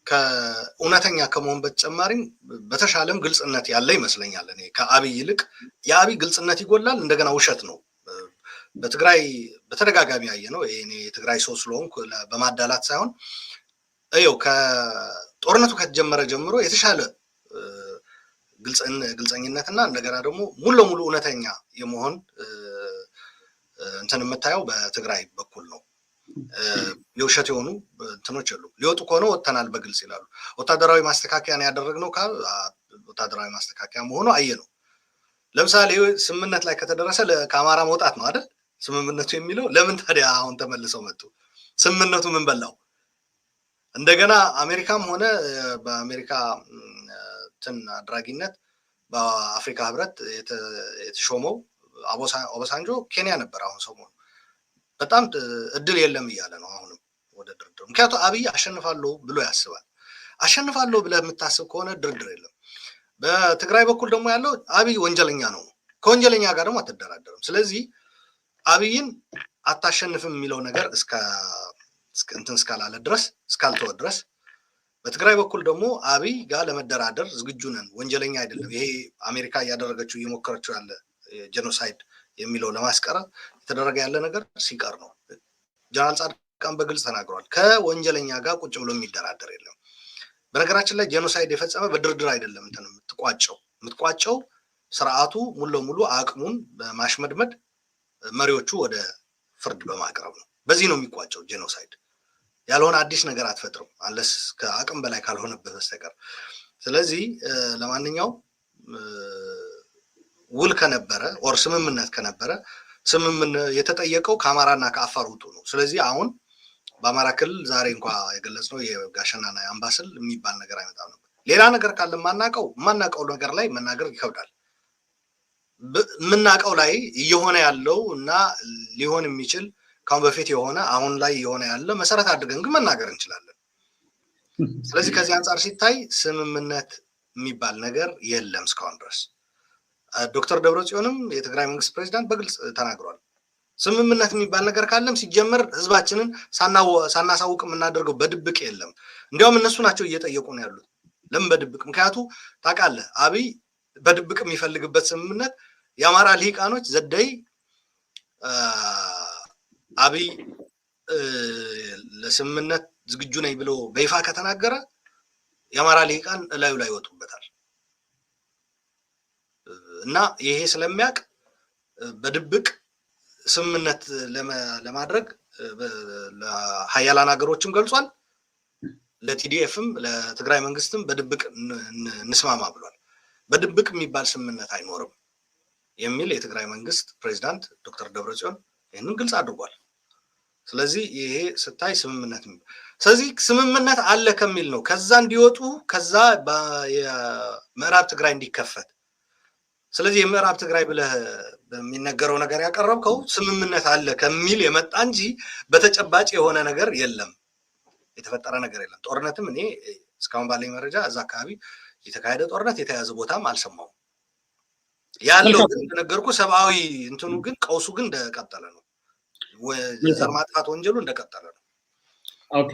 ከእውነተኛ ከመሆን በተጨማሪም በተሻለም ግልጽነት ያለ ይመስለኛል። እኔ ከአብይ ይልቅ የአብይ ግልጽነት ይጎላል። እንደገና ውሸት ነው። በትግራይ በተደጋጋሚ ያየ ነው። እኔ የትግራይ ሰው ስለሆንኩ በማዳላት ሳይሆን ይኸው ከጦርነቱ ከተጀመረ ጀምሮ የተሻለ ግልጸኝነትና እንደገና ደግሞ ሙሉ ለሙሉ እውነተኛ የመሆን እንትን የምታየው በትግራይ በኩል ነው። የውሸት የሆኑ እንትኖች የሉ። ሊወጡ ከሆነ ወጥተናል በግልጽ ይላሉ። ወታደራዊ ማስተካከያን ያደረግነው ወታደራዊ ማስተካከያ መሆኑ አየ ነው። ለምሳሌ ስምምነት ላይ ከተደረሰ ከአማራ መውጣት ነው አይደል ስምምነቱ የሚለው። ለምን ታዲያ አሁን ተመልሰው መጡ? ስምምነቱ ምን በላው? እንደገና አሜሪካም ሆነ በአሜሪካ እንትን አድራጊነት በአፍሪካ ህብረት የተሾመው ኦባሳንጆ ኬንያ ነበር። አሁን ሰሞኑ በጣም እድል የለም እያለ ነው አሁንም ወደ ድርድር። ምክንያቱም አብይ አሸንፋለሁ ብሎ ያስባል። አሸንፋለሁ ብለህ የምታስብ ከሆነ ድርድር የለም። በትግራይ በኩል ደግሞ ያለው አብይ ወንጀለኛ ነው፣ ከወንጀለኛ ጋር ደግሞ አትደራደርም። ስለዚህ አብይን አታሸንፍም የሚለው ነገር እስካላለ ድረስ እስካልተወ ድረስ በትግራይ በኩል ደግሞ አብይ ጋር ለመደራደር ዝግጁ ነን፣ ወንጀለኛ አይደለም፣ ይሄ አሜሪካ እያደረገችው እየሞከረችው ያለ ጄኖሳይድ የሚለው ለማስቀረት የተደረገ ያለ ነገር ሲቀር ነው። ጀነራል ጻድቃን በግልጽ ተናግረዋል። ከወንጀለኛ ጋር ቁጭ ብሎ የሚደራደር የለም። በነገራችን ላይ ጄኖሳይድ የፈጸመ በድርድር አይደለም የምትቋጨው ስርዓቱ ሙሉ ለሙሉ አቅሙን በማሽመድመድ መሪዎቹ ወደ ፍርድ በማቅረብ ነው። በዚህ ነው የሚቋጨው ጄኖሳይድ። ያልሆነ አዲስ ነገር አትፈጥርም አለስ ከአቅም በላይ ካልሆነበት በስተቀር። ስለዚህ ለማንኛውም ውል ከነበረ ኦር ስምምነት ከነበረ የተጠየቀው ከአማራና ከአፋር ውጡ ነው። ስለዚህ አሁን በአማራ ክልል ዛሬ እንኳ የገለጽነው የጋሸናና የአምባሰል የሚባል ነገር አይመጣም ነበር። ሌላ ነገር ካለ የማናውቀው ነገር ላይ መናገር ይከብዳል። የምናውቀው ላይ እየሆነ ያለው እና ሊሆን የሚችል ካሁን በፊት የሆነ አሁን ላይ የሆነ ያለ መሰረት አድርገን ግን መናገር እንችላለን። ስለዚህ ከዚህ አንጻር ሲታይ ስምምነት የሚባል ነገር የለም እስካሁን ድረስ። ዶክተር ደብረጽዮንም የትግራይ መንግስት ፕሬዚዳንት በግልጽ ተናግሯል። ስምምነት የሚባል ነገር ካለም ሲጀመር ህዝባችንን ሳናሳውቅ የምናደርገው በድብቅ የለም። እንዲያውም እነሱ ናቸው እየጠየቁ ነው ያሉት። ለምን በድብቅ? ምክንያቱ ታውቃለህ፣ አብይ በድብቅ የሚፈልግበት ስምምነት የአማራ ልሂቃኖች ዘደይ አብይ ለስምምነት ዝግጁ ነኝ ብሎ በይፋ ከተናገረ የአማራ ልሂቃን እላዩ ላይ ይወጡበታል እና ይሄ ስለሚያውቅ በድብቅ ስምምነት ለማድረግ ለሀያላን ሀገሮችም ገልጿል። ለቲዲኤፍም ለትግራይ መንግስትም በድብቅ እንስማማ ብሏል። በድብቅ የሚባል ስምምነት አይኖርም የሚል የትግራይ መንግስት ፕሬዚዳንት ዶክተር ደብረጽዮን ይህንን ግልጽ አድርጓል። ስለዚህ ይሄ ስታይ ስምምነት አለ ከሚል ነው ከዛ እንዲወጡ ከዛ የምዕራብ ትግራይ እንዲከፈት። ስለዚህ የምዕራብ ትግራይ ብለህ በሚነገረው ነገር ያቀረብከው ስምምነት አለ ከሚል የመጣ እንጂ በተጨባጭ የሆነ ነገር የለም፣ የተፈጠረ ነገር የለም። ጦርነትም እኔ እስካሁን ባለኝ መረጃ እዛ አካባቢ የተካሄደ ጦርነት የተያዘ ቦታም አልሰማሁም። ያለው ግን እንደነገርኩ ሰብአዊ እንትኑ ግን ቀውሱ ግን እንደቀጠለ ነው። ዘር ማጥፋት ወንጀሉ እንደቀጠለ ነው። ኦኬ፣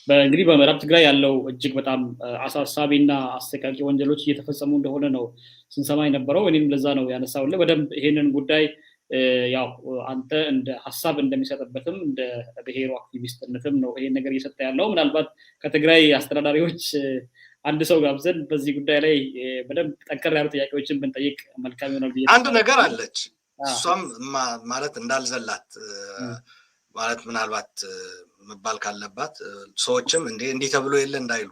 እንግዲህ በምዕራብ ትግራይ ያለው እጅግ በጣም አሳሳቢና አሰቃቂ ወንጀሎች እየተፈጸሙ እንደሆነ ነው ስንሰማ የነበረው። እኔም ለዛ ነው ያነሳውልህ። በደንብ ይሄንን ጉዳይ ያው አንተ እንደ ሀሳብ እንደሚሰጥበትም እንደ ብሔሩ አክቲቪስትነትም ነው ይሄን ነገር እየሰጠ ያለው። ምናልባት ከትግራይ አስተዳዳሪዎች አንድ ሰው ጋብዘን በዚህ ጉዳይ ላይ በደንብ ጠንከር ያሉ ጥያቄዎችን ብንጠይቅ መልካም ይሆናል ብዬ። አንድ ነገር አለች፣ እሷም ማለት እንዳልዘላት ማለት ምናልባት መባል ካለባት ሰዎችም እንዲህ ተብሎ የለ እንዳይሉ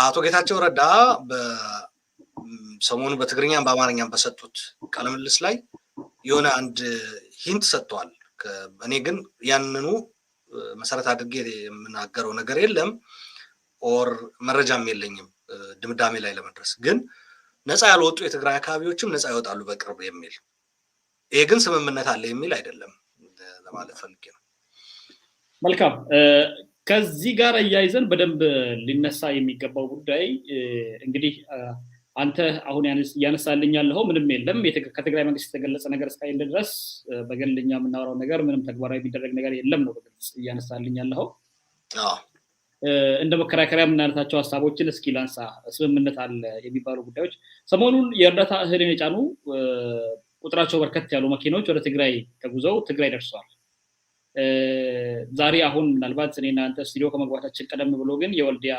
አቶ ጌታቸው ረዳ ሰሞኑ በትግርኛም በአማርኛም በሰጡት ቃለ ምልልስ ላይ የሆነ አንድ ሂንት ሰጥተዋል። እኔ ግን ያንኑ መሰረት አድርጌ የምናገረው ነገር የለም ኦር መረጃም የለኝም ድምዳሜ ላይ ለመድረስ። ግን ነፃ ያልወጡ የትግራይ አካባቢዎችም ነፃ ይወጣሉ በቅርብ የሚል፣ ይሄ ግን ስምምነት አለ የሚል አይደለም ለማለት ፈልጌ ነው። መልካም። ከዚህ ጋር እያይዘን በደንብ ሊነሳ የሚገባው ጉዳይ እንግዲህ አንተ አሁን እያነሳልኝ ያለኸው ምንም የለም ከትግራይ መንግስት የተገለጸ ነገር እስካይል ድረስ በግልኛ የምናወራው ነገር ምንም ተግባራዊ የሚደረግ ነገር የለም ነው በግልጽ እያነሳልኝ ያለኸው። እንደ መከራከሪያ የምናነሳቸው ሀሳቦችን እስኪ ላንሳ። ስምምነት አለ የሚባሉ ጉዳዮች ሰሞኑን የእርዳታ እህልን የጫኑ ቁጥራቸው በርከት ያሉ መኪኖች ወደ ትግራይ ተጉዘው ትግራይ ደርሰዋል። ዛሬ አሁን ምናልባት እኔና አንተ ስቱዲዮ ከመግባታችን ቀደም ብሎ ግን የወልዲያ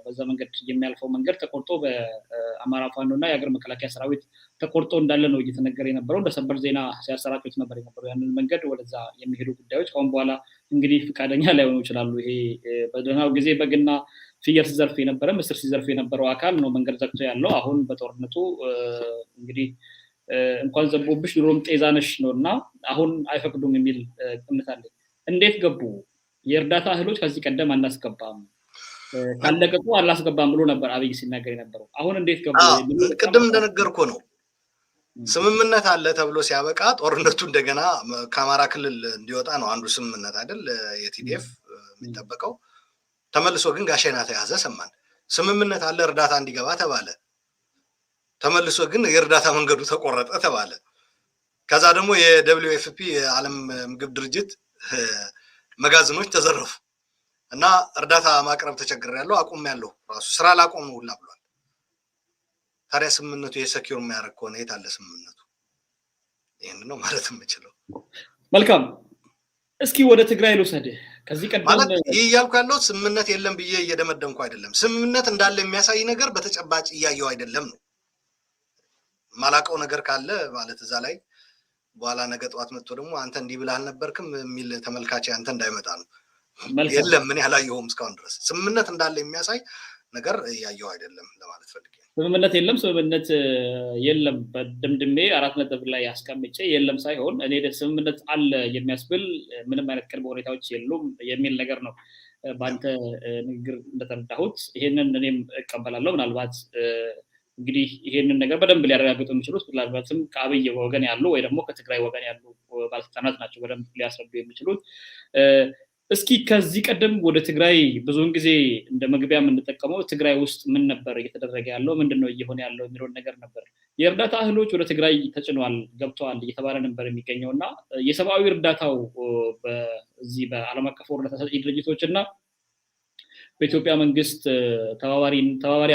በዛ መንገድ የሚያልፈው መንገድ ተቆርጦ በአማራ ፋኖ እና የሀገር መከላከያ ሰራዊት ተቆርጦ እንዳለ ነው እየተነገረ የነበረው። እንደ ሰበር ዜና ሲያሰራጩት ነበር የነበረው ያንን መንገድ ወደዛ የሚሄዱ ጉዳዮች ከአሁን በኋላ እንግዲህ ፍቃደኛ ላይሆኑ ይችላሉ። ይሄ በደህናው ጊዜ በግና ፍየል ሲዘርፍ የነበረ ምስር ሲዘርፍ የነበረው አካል ነው መንገድ ዘግቶ ያለው። አሁን በጦርነቱ እንግዲህ እንኳን ዘቦብሽ ድሮም ጤዛነሽ ነው እና አሁን አይፈቅዱም የሚል እምነት አለ። እንዴት ገቡ? የእርዳታ እህሎች ከዚህ ቀደም አናስገባም ካለቀቁ አላስገባም ብሎ ነበር አብይ ሲናገር የነበረው። አሁን እንዴት ገቡ? ቅድም እንደነገርኩ ነው ስምምነት አለ ተብሎ ሲያበቃ ጦርነቱ እንደገና ከአማራ ክልል እንዲወጣ ነው አንዱ ስምምነት አይደል የቲዲኤፍ የሚጠበቀው። ተመልሶ ግን ጋሸና ተያዘ ሰማን። ስምምነት አለ እርዳታ እንዲገባ ተባለ። ተመልሶ ግን የእርዳታ መንገዱ ተቆረጠ ተባለ። ከዛ ደግሞ የWFP የዓለም ምግብ ድርጅት መጋዘኖች ተዘረፉ እና እርዳታ ማቅረብ ተቸግሬያለሁ አቁሜያለሁ ራሱ ስራ ላቆም ነው ሁላ ብሏል። ታዲያ ስምምነቱ የሰኪዩር የሚያደርግ ከሆነ የት አለ ስምምነቱ? ይሄን ነው ማለት የምችለው። መልካም እስኪ ወደ ትግራይ ልውሰድህ። ከዚህ ቀደም ማለት እያልኩ ያለው ስምምነት የለም ብዬ እየደመደምኩ አይደለም። ስምምነት እንዳለ የሚያሳይ ነገር በተጨባጭ እያየው አይደለም ነው። ማላቀው ነገር ካለ ማለት እዛ ላይ በኋላ ነገ ጠዋት መጥቶ ደግሞ አንተ እንዲህ ብለህ አልነበርክም የሚል ተመልካች አንተ እንዳይመጣ ነው። የለም ምን ያላየውም እስካሁን ድረስ ስምምነት እንዳለ የሚያሳይ ነገር እያየው አይደለም ለማለት ፈልጌ ነው። ስምምነት የለም በድምድሜ 4 ነጥብ ላይ ያስቀምጬ የለም ሳይሆን እኔ ስምምነት አለ የሚያስብል ምንም አይነት ቅርብ ሁኔታዎች የሉም የሚል ነገር ነው በአንተ ንግግር እንደተረዳሁት። ይሄንን እኔም እቀበላለሁ። ምናልባት እንግዲህ ይሄንን ነገር በደንብ ሊያረጋግጡ የሚችሉት ምናልባትም ከአብይ ወገን ያሉ ወይ ደግሞ ከትግራይ ወገን ያሉ ባለስልጣናት ናቸው በደንብ ሊያስረዱ የሚችሉት። እስኪ ከዚህ ቀደም ወደ ትግራይ ብዙውን ጊዜ እንደ መግቢያ የምንጠቀመው ትግራይ ውስጥ ምን ነበር እየተደረገ ያለው ምንድነው እየሆነ ያለው የሚለውን ነገር ነበር። የእርዳታ እህሎች ወደ ትግራይ ተጭኗል ገብተዋል እየተባለ ነበር የሚገኘው እና የሰብአዊ እርዳታው በዚህ በዓለም አቀፍ እርዳታ ሰጪ ድርጅቶች እና በኢትዮጵያ መንግስት ተባባሪ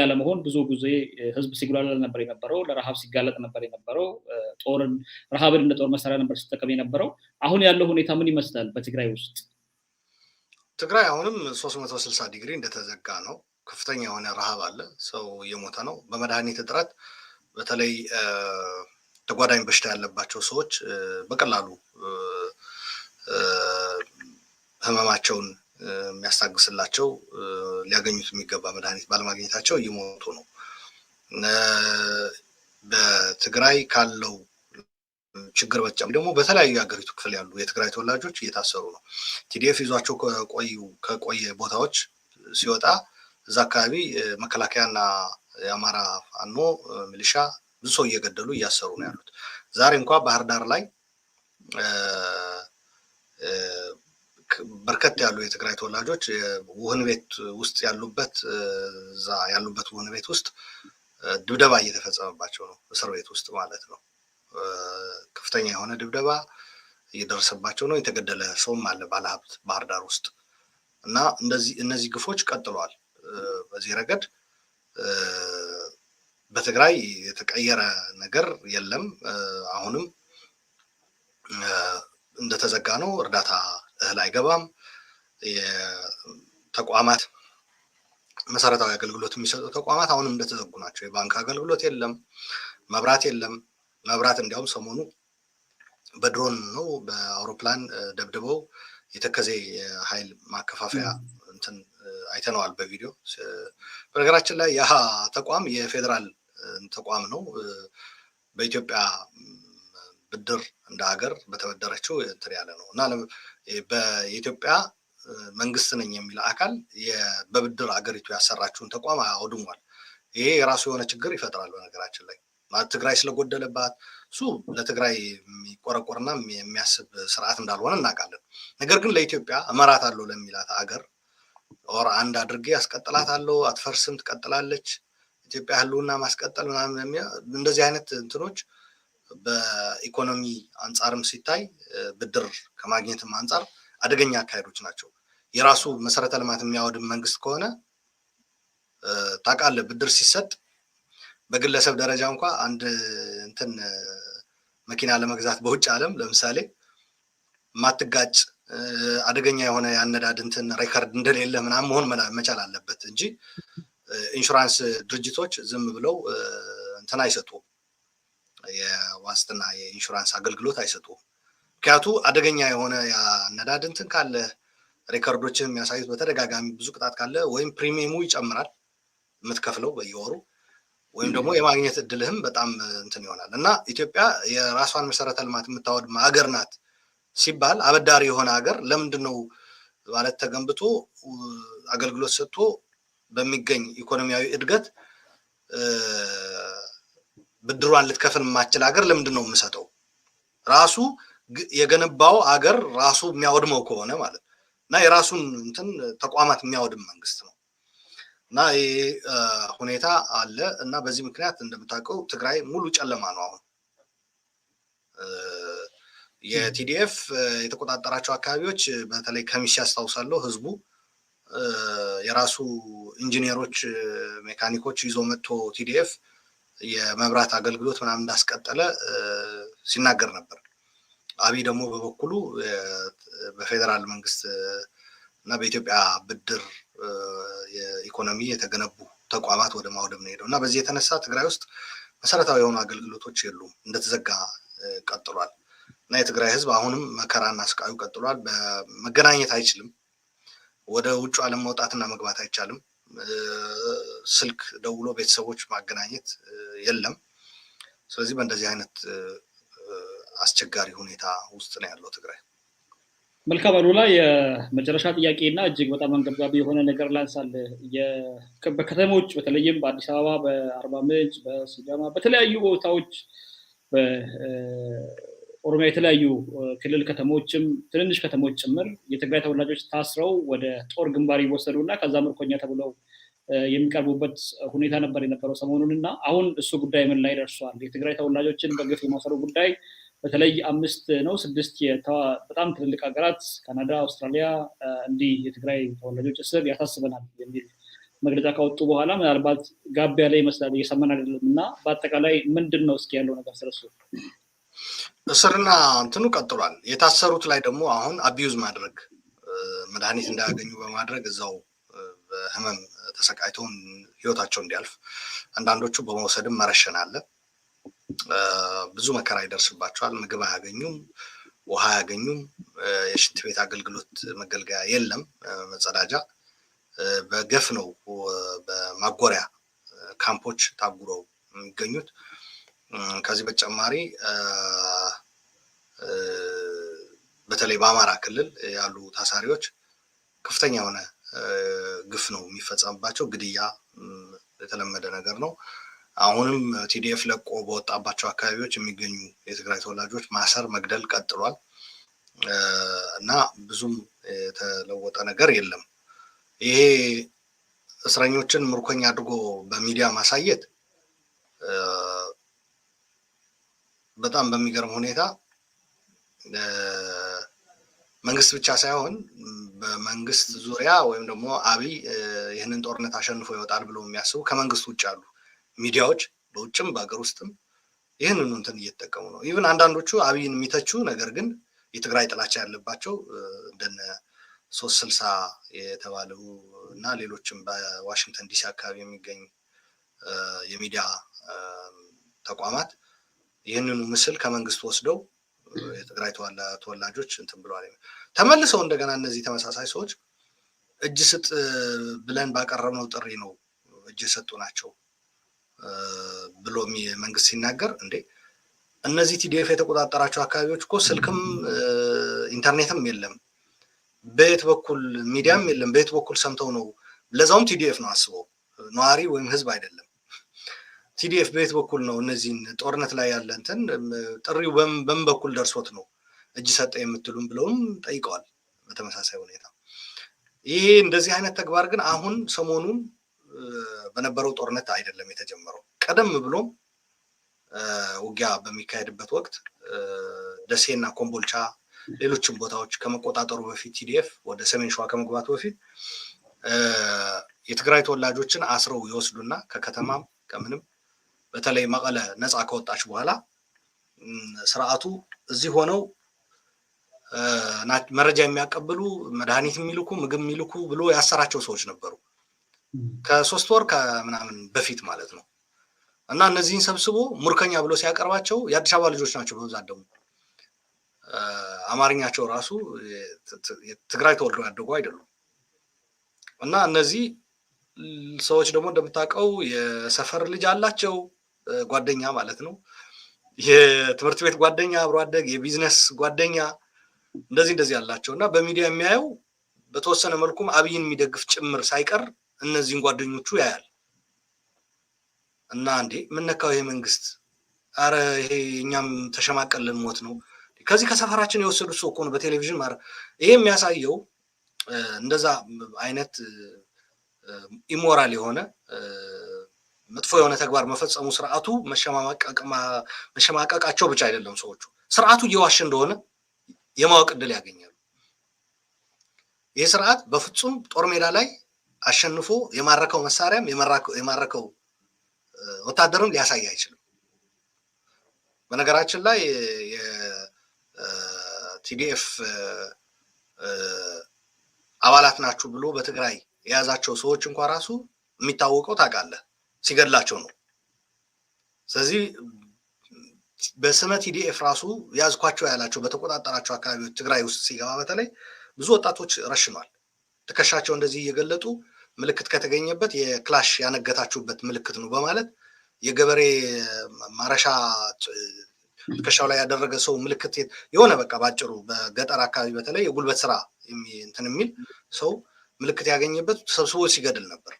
አለመሆን ብዙ ጊዜ ህዝብ ሲጉላላ ነበር የነበረው፣ ለረሃብ ሲጋለጥ ነበር የነበረው፣ ረሃብን እንደ ጦር መሳሪያ ነበር ሲጠቀም የነበረው። አሁን ያለው ሁኔታ ምን ይመስላል በትግራይ ውስጥ? ትግራይ አሁንም 360 ዲግሪ እንደተዘጋ ነው። ከፍተኛ የሆነ ረሃብ አለ። ሰው እየሞተ ነው። በመድኃኒት እጥረት በተለይ ተጓዳኝ በሽታ ያለባቸው ሰዎች በቀላሉ ህመማቸውን የሚያስታግስላቸው ሊያገኙት የሚገባ መድኃኒት ባለማግኘታቸው እየሞቱ ነው። በትግራይ ካለው ችግር በተጨማሪ ደግሞ በተለያዩ የሀገሪቱ ክፍል ያሉ የትግራይ ተወላጆች እየታሰሩ ነው። ቲዲኤፍ ይዟቸው ከቆየ ቦታዎች ሲወጣ እዛ አካባቢ መከላከያና የአማራ ፋኖ ሚሊሻ ብዙ ሰው እየገደሉ እያሰሩ ነው ያሉት። ዛሬ እንኳ ባህር ዳር ላይ በርከት ያሉ የትግራይ ተወላጆች ውህን ቤት ውስጥ ያሉበት ውህን ቤት ውስጥ ድብደባ እየተፈጸመባቸው ነው። እስር ቤት ውስጥ ማለት ነው። ከፍተኛ የሆነ ድብደባ እየደረሰባቸው ነው። የተገደለ ሰውም አለ ባለሀብት ባህር ዳር ውስጥ እና እነዚህ ግፎች ቀጥለዋል። በዚህ ረገድ በትግራይ የተቀየረ ነገር የለም። አሁንም እንደተዘጋ ነው። እርዳታ እህል አይገባም። የተቋማት መሰረታዊ አገልግሎት የሚሰጡ ተቋማት አሁንም እንደተዘጉ ናቸው። የባንክ አገልግሎት የለም። መብራት የለም። መብራት እንዲያውም ሰሞኑ በድሮን ነው በአውሮፕላን ደብድበው የተከዜ ኃይል ማከፋፈያ እንትን አይተነዋል በቪዲዮ። በነገራችን ላይ ያ ተቋም የፌዴራል ተቋም ነው። በኢትዮጵያ ብድር እንደ ሀገር በተበደረችው እንትን ያለ ነው እና በኢትዮጵያ መንግስት ነኝ የሚል አካል በብድር አገሪቱ ያሰራችውን ተቋም አውድሟል። ይሄ የራሱ የሆነ ችግር ይፈጥራል። በነገራችን ላይ ትግራይ ስለጎደለባት እሱ ለትግራይ የሚቆረቆርና የሚያስብ ስርዓት እንዳልሆነ እናውቃለን። ነገር ግን ለኢትዮጵያ እመራታለሁ ለሚላት አገር ኦር አንድ አድርጌ አስቀጥላታለሁ፣ አትፈርስም፣ ትቀጥላለች፣ ኢትዮጵያ ህልውና ማስቀጠል ምናምን እንደዚህ አይነት እንትኖች በኢኮኖሚ አንጻርም ሲታይ ብድር ከማግኘትም አንጻር አደገኛ አካሄዶች ናቸው። የራሱ መሰረተ ልማት የሚያወድም መንግስት ከሆነ ታውቃለህ፣ ብድር ሲሰጥ በግለሰብ ደረጃ እንኳ አንድ እንትን መኪና ለመግዛት በውጭ ዓለም ለምሳሌ ማትጋጭ አደገኛ የሆነ ያነዳድ እንትን ሬከርድ እንደሌለ ምናምን መሆን መቻል አለበት እንጂ ኢንሹራንስ ድርጅቶች ዝም ብለው እንትን አይሰጡም፣ የዋስትና የኢንሹራንስ አገልግሎት አይሰጡም። ምክንያቱ አደገኛ የሆነ ያነዳድ እንትን ካለ ሬከርዶችን የሚያሳዩት በተደጋጋሚ ብዙ ቅጣት ካለ ወይም ፕሪሚየሙ ይጨምራል የምትከፍለው በየወሩ ወይም ደግሞ የማግኘት እድልህም በጣም እንትን ይሆናል እና ኢትዮጵያ የራሷን መሰረተ ልማት የምታወድም ሀገር ናት ሲባል አበዳሪ የሆነ ሀገር ለምንድን ነው ማለት ተገንብቶ አገልግሎት ሰጥቶ በሚገኝ ኢኮኖሚያዊ እድገት ብድሯን ልትከፍል የማትችል ሀገር ለምንድን ነው የምሰጠው? ራሱ የገነባው ሀገር ራሱ የሚያወድመው ከሆነ ማለት እና የራሱን እንትን ተቋማት የሚያወድም መንግስት ነው። እና ይሄ ሁኔታ አለ እና በዚህ ምክንያት እንደምታውቀው ትግራይ ሙሉ ጨለማ ነው አሁን። የቲዲኤፍ የተቆጣጠራቸው አካባቢዎች በተለይ ከሚስ ያስታውሳለሁ ህዝቡ የራሱ ኢንጂነሮች ሜካኒኮች ይዞ መጥቶ ቲዲኤፍ የመብራት አገልግሎት ምናምን እንዳስቀጠለ ሲናገር ነበር። አብይ ደግሞ በበኩሉ በፌደራል መንግስት እና በኢትዮጵያ ብድር የኢኮኖሚ የተገነቡ ተቋማት ወደ ማውደም ነው ሄደው እና በዚህ የተነሳ ትግራይ ውስጥ መሰረታዊ የሆኑ አገልግሎቶች የሉም፣ እንደተዘጋ ቀጥሏል። እና የትግራይ ህዝብ አሁንም መከራና ስቃዩ ቀጥሏል። በመገናኘት አይችልም፣ ወደ ውጭ ዓለም መውጣትና መግባት አይቻልም። ስልክ ደውሎ ቤተሰቦች ማገናኘት የለም። ስለዚህ በእንደዚህ አይነት አስቸጋሪ ሁኔታ ውስጥ ነው ያለው ትግራይ። መልካም አሉላ፣ የመጨረሻ ጥያቄና እጅግ በጣም አንገብጋቢ የሆነ ነገር ላንሳል። በከተሞች በተለይም በአዲስ አበባ፣ በአርባ ምንጭ፣ በሲዳማ በተለያዩ ቦታዎች በኦሮሚያ የተለያዩ ክልል ከተሞችም ትንንሽ ከተሞች ጭምር የትግራይ ተወላጆች ታስረው ወደ ጦር ግንባር ይወሰዱ እና ከዛ ምርኮኛ ተብለው የሚቀርቡበት ሁኔታ ነበር የነበረው ሰሞኑን እና አሁን እሱ ጉዳይ ምን ላይ ደርሷል? የትግራይ ተወላጆችን በግፍ የማሰሩ ጉዳይ በተለይ 5-6 በጣም ትልልቅ ሀገራት ካናዳ፣ አውስትራሊያ እንዲህ የትግራይ ተወላጆች እስር ያሳስበናል የሚል መግለጫ ካወጡ በኋላ ምናልባት ጋብ ያለ ይመስላል፣ እየሰማን አይደለም እና በአጠቃላይ ምንድን ነው እስኪ ያለው ነገር ስለሱ? እስርና እንትኑ ቀጥሏል። የታሰሩት ላይ ደግሞ አሁን አቢዩዝ ማድረግ መድኃኒት እንዳያገኙ በማድረግ እዛው በህመም ተሰቃይተው ህይወታቸው እንዲያልፍ አንዳንዶቹ በመውሰድም መረሸን አለ። ብዙ መከራ ይደርስባቸዋል። ምግብ አያገኙም፣ ውሃ አያገኙም፣ የሽንት ቤት አገልግሎት መገልገያ የለም፣ መጸዳጃ በገፍ ነው በማጎሪያ ካምፖች ታጉረው የሚገኙት። ከዚህ በተጨማሪ በተለይ በአማራ ክልል ያሉ ታሳሪዎች ከፍተኛ የሆነ ግፍ ነው የሚፈጸምባቸው። ግድያ የተለመደ ነገር ነው። አሁንም ቲዲኤፍ ለቆ በወጣባቸው አካባቢዎች የሚገኙ የትግራይ ተወላጆች ማሰር፣ መግደል ቀጥሏል እና ብዙም የተለወጠ ነገር የለም። ይሄ እስረኞችን ምርኮኛ አድርጎ በሚዲያ ማሳየት በጣም በሚገርም ሁኔታ መንግስት ብቻ ሳይሆን በመንግስት ዙሪያ ወይም ደግሞ አብይ ይህንን ጦርነት አሸንፎ ይወጣል ብሎ የሚያስቡ ከመንግስት ውጭ ያሉ ሚዲያዎች በውጭም በሀገር ውስጥም ይህንን እንትን እየተጠቀሙ ነው። ኢቭን አንዳንዶቹ አብይን የሚተቹ ነገር ግን የትግራይ ጥላቻ ያለባቸው እንደነ 360 የተባለው እና ሌሎችም በዋሽንግተን ዲሲ አካባቢ የሚገኙ የሚዲያ ተቋማት ይህንኑ ምስል ከመንግስት ወስደው የትግራይ ተወላጆች እንትን ብለዋል። ተመልሰው እንደገና እነዚህ ተመሳሳይ ሰዎች እጅ ስጥ ብለን ባቀረብነው ጥሪ ነው እጅ የሰጡ ናቸው ብሎ መንግስት ሲናገር፣ እንዴ እነዚህ ቲዲኤፍ የተቆጣጠራቸው አካባቢዎች እኮ ስልክም ኢንተርኔትም የለም፣ በየት በኩል ሚዲያም የለም፣ በየት በኩል ሰምተው ነው? ለዛውም ቲዲኤፍ ነው አስበው፣ ነዋሪ ወይም ህዝብ አይደለም። ቲዲኤፍ በየት በኩል ነው እነዚህን ጦርነት ላይ ያለ እንትን ጥሪው በምን በኩል ደርሶት ነው እጅ ሰጠ የምትሉም ብለውም ጠይቀዋል። በተመሳሳይ ሁኔታ ይሄ እንደዚህ አይነት ተግባር ግን አሁን ሰሞኑን በነበረው ጦርነት አይደለም የተጀመረው። ቀደም ብሎም ውጊያ በሚካሄድበት ወቅት ደሴና ኮምቦልቻ ሌሎችም ቦታዎች ከመቆጣጠሩ በፊት ቲዲኤፍ ወደ ሰሜን ሸዋ ከመግባቱ በፊት የትግራይ ተወላጆችን አስረው ይወስዱና ከከተማም ከምንም በተለይ መቀለ ነፃ ከወጣች በኋላ ስርዓቱ እዚህ ሆነው መረጃ የሚያቀብሉ መድኃኒት የሚልኩ ምግብ የሚልኩ ብሎ ያሰራቸው ሰዎች ነበሩ። ከ3 ወር ከምናምን በፊት ማለት ነው። እና እነዚህን ሰብስቦ ሙርከኛ ብሎ ሲያቀርባቸው የአዲስ አበባ ልጆች ናቸው በብዛት ደግሞ አማርኛቸው ራሱ ትግራይ ተወልደው ያደጉ አይደሉም። እና እነዚህ ሰዎች ደግሞ እንደምታውቀው የሰፈር ልጅ አላቸው፣ ጓደኛ ማለት ነው፣ የትምህርት ቤት ጓደኛ፣ አብሮ አደግ፣ የቢዝነስ ጓደኛ እንደዚህ ያላቸው እና በሚዲያ የሚያየው በተወሰነ መልኩም አብይን የሚደግፍ ጭምር ሳይቀር እነዚህን ጓደኞቹ ያያል። እና እንዴ ምን ነካው ይሄ መንግስት? አረ ይሄ እኛም ተሸማቀልን ሞት ነው። ከዚህ ከሰፈራችን የወሰዱት ሰው እኮ ነው በቴሌቪዥን ማለት። ይሄ የሚያሳየው እንደዛ አይነት ኢሞራል የሆነ መጥፎ የሆነ ተግባር መፈጸሙ ስርዓቱ መሸማቀቃቸው ብቻ አይደለም፣ ሰዎቹ ስርዓቱ እየዋሸ እንደሆነ የማወቅ ዕድል ያገኛሉ። ይህ ስርዓት በፍጹም ጦር ሜዳ ላይ አሸንፎ የማረከው መሳሪያም የማረከው ወታደርም ሊያሳይ አይችልም። በነገራችን ላይ የቲዲኤፍ አባላት ናችሁ ብሎ በትግራይ የያዛቸው ሰዎች እንኳን ራሱ የሚታወቀው ታውቃለህ ሲገድላቸው ነው። ስለዚህ በስመ ቲዲኤፍ ራሱ ያዝኳቸው ያላቸው በተቆጣጠራቸው አካባቢዎች ትግራይ ውስጥ ሲገባ በተለይ ብዙ ወጣቶች ረሽኗል። ትከሻቸው እንደዚህ እየገለጡ ምልክት ከተገኘበት የክላሽ ያነገታችሁበት ምልክት ነው በማለት የገበሬ ማረሻ ትከሻው ላይ ያደረገ ሰው ምልክት የሆነ በቃ ባጭሩ በገጠር አካባቢ በተለይ የጉልበት ስራ እንትን የሚል ሰው ምልክት ያገኘበት ሰብስቦ ሲገድል ነበር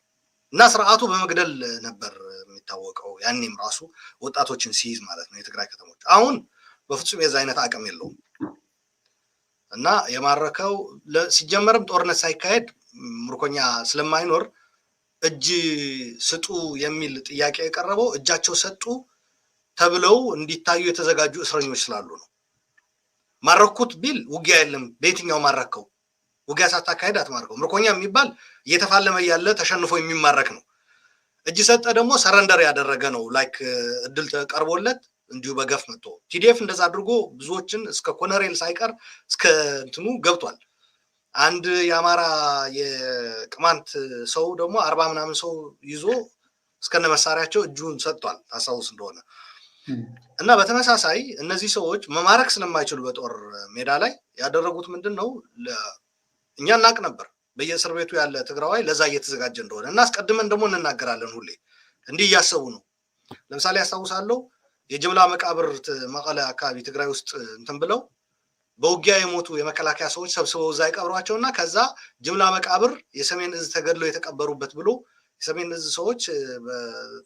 እና ስርዓቱ በመግደል ነበር የሚታወቀው። ያኔም ራሱ ወጣቶችን ሲይዝ ማለት ነው የትግራይ ከተሞች። አሁን በፍጹም የዛ አይነት አቅም የለውም እና የማረከው ሲጀመርም ጦርነት ሳይካሄድ ምርኮኛ ስለማይኖር እጅ ስጡ የሚል ጥያቄ የቀረበው እጃቸው ሰጡ ተብለው እንዲታዩ የተዘጋጁ እስረኞች ስላሉ ነው። ማረኩት ቢል ውጊያ የለም። በየትኛው ማረከው? ውጊያ ሳታካሄድ አትማርከው። ምርኮኛ የሚባል እየተፋለመ ያለ ተሸንፎ የሚማረክ ነው። እጅ ሰጠ ደግሞ ሰረንደር ያደረገ ነው። ላይክ እድል ተቀርቦለት እንዲሁ በገፍ መጥቶ ቲዲኤፍ እንደዛ አድርጎ ብዙዎችን እስከ ኮነሬል ሳይቀር እስከ እንትኑ ገብቷል። አንድ የአማራ የቅማንት ሰው ደግሞ 40 ምናምን ሰው ይዞ እስከነ መሳሪያቸው እጁን ሰጥቷል ታስታውስ እንደሆነ። እና በተመሳሳይ እነዚህ ሰዎች መማረክ ስለማይችሉ በጦር ሜዳ ላይ ያደረጉት ምንድን ነው? እኛ እናቅ ነበር በየእስር ቤቱ ያለ ትግራዋይ ለዛ እየተዘጋጀ እንደሆነ እና አስቀድመን ደግሞ እንናገራለን። ሁሌ እንዲህ እያሰቡ ነው። ለምሳሌ ያስታውሳለሁ የጅምላ መቃብር መቀለ አካባቢ ትግራይ ውስጥ እንትን ብለው በውጊያ የሞቱ የመከላከያ ሰዎች ሰብስበው እዛ ይቀብሯቸውና ከዛ ጅምላ መቃብር የሰሜን እዝ ተገድለው የተቀበሩበት ብሎ የሰሜን እዝ ሰዎች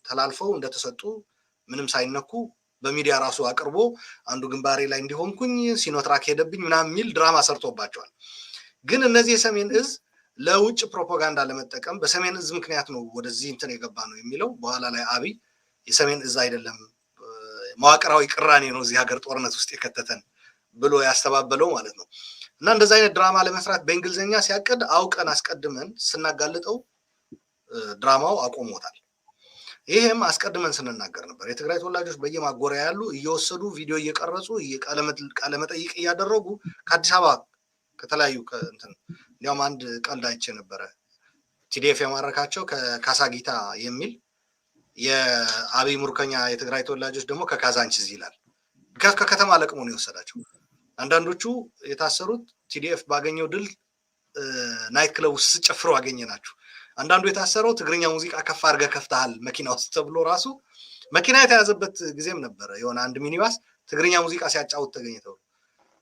ተላልፈው እንደተሰጡ ምንም ሳይነኩ በሚዲያ ራሱ አቅርቦ አንዱ ግንባሬ ላይ እንዲሆንኩኝ ሲኖትራክ ሄደብኝ ምናምን የሚል ድራማ ሰርቶባቸዋል። ግን እነዚህ የሰሜን እዝ ለውጭ ፕሮፓጋንዳ ለመጠቀም በሰሜን እዝ ምክንያት ነው ወደዚህ እንትን የገባ ነው የሚለው በኋላ ላይ አብይ የሰሜን እዝ አይደለም መዋቅራዊ ቅራኔ ነው እዚህ ሀገር ጦርነት ውስጥ የከተተን ብሎ ያስተባበለው ማለት ነው። እና እንደዚህ አይነት ድራማ ለመስራት በእንግሊዝኛ ሲያቅድ አውቀን አስቀድመን ስናጋልጠው ድራማው አቆሞታል። ይሄም አስቀድመን ስንናገር ነበር። የትግራይ ተወላጆች በየማጎሪያ ያሉ እየወሰዱ ቪዲዮ እየቀረጹ ቃለ መጠይቅ እያደረጉ ከአዲስ አበባ ከተለያዩ እንትን እንዲያውም አንድ ቀልድ አይቼ ነበረ። ቲዲኤፍ የማረካቸው ከካሳጊታ የሚል የአብይ ሙርከኛ የትግራይ ተወላጆች ደግሞ ከካዛንቺስ ይላል። ከከተማ ለቅሞ ነው የወሰዳቸው። አንዳንዶቹ የታሰሩት ቲዲኤፍ ባገኘው ድል ናይት ክለብ ውስጥ ጨፍሮ አገኘናችሁ። አንዳንዱ የታሰረው ትግርኛ ሙዚቃ ከፍ አድርገህ ከፍተሃል መኪና ውስጥ ተብሎ ራሱ መኪና የተያዘበት ጊዜም ነበረ። የሆነ አንድ ሚኒባስ ትግርኛ ሙዚቃ ሲያጫውት ተገኝተው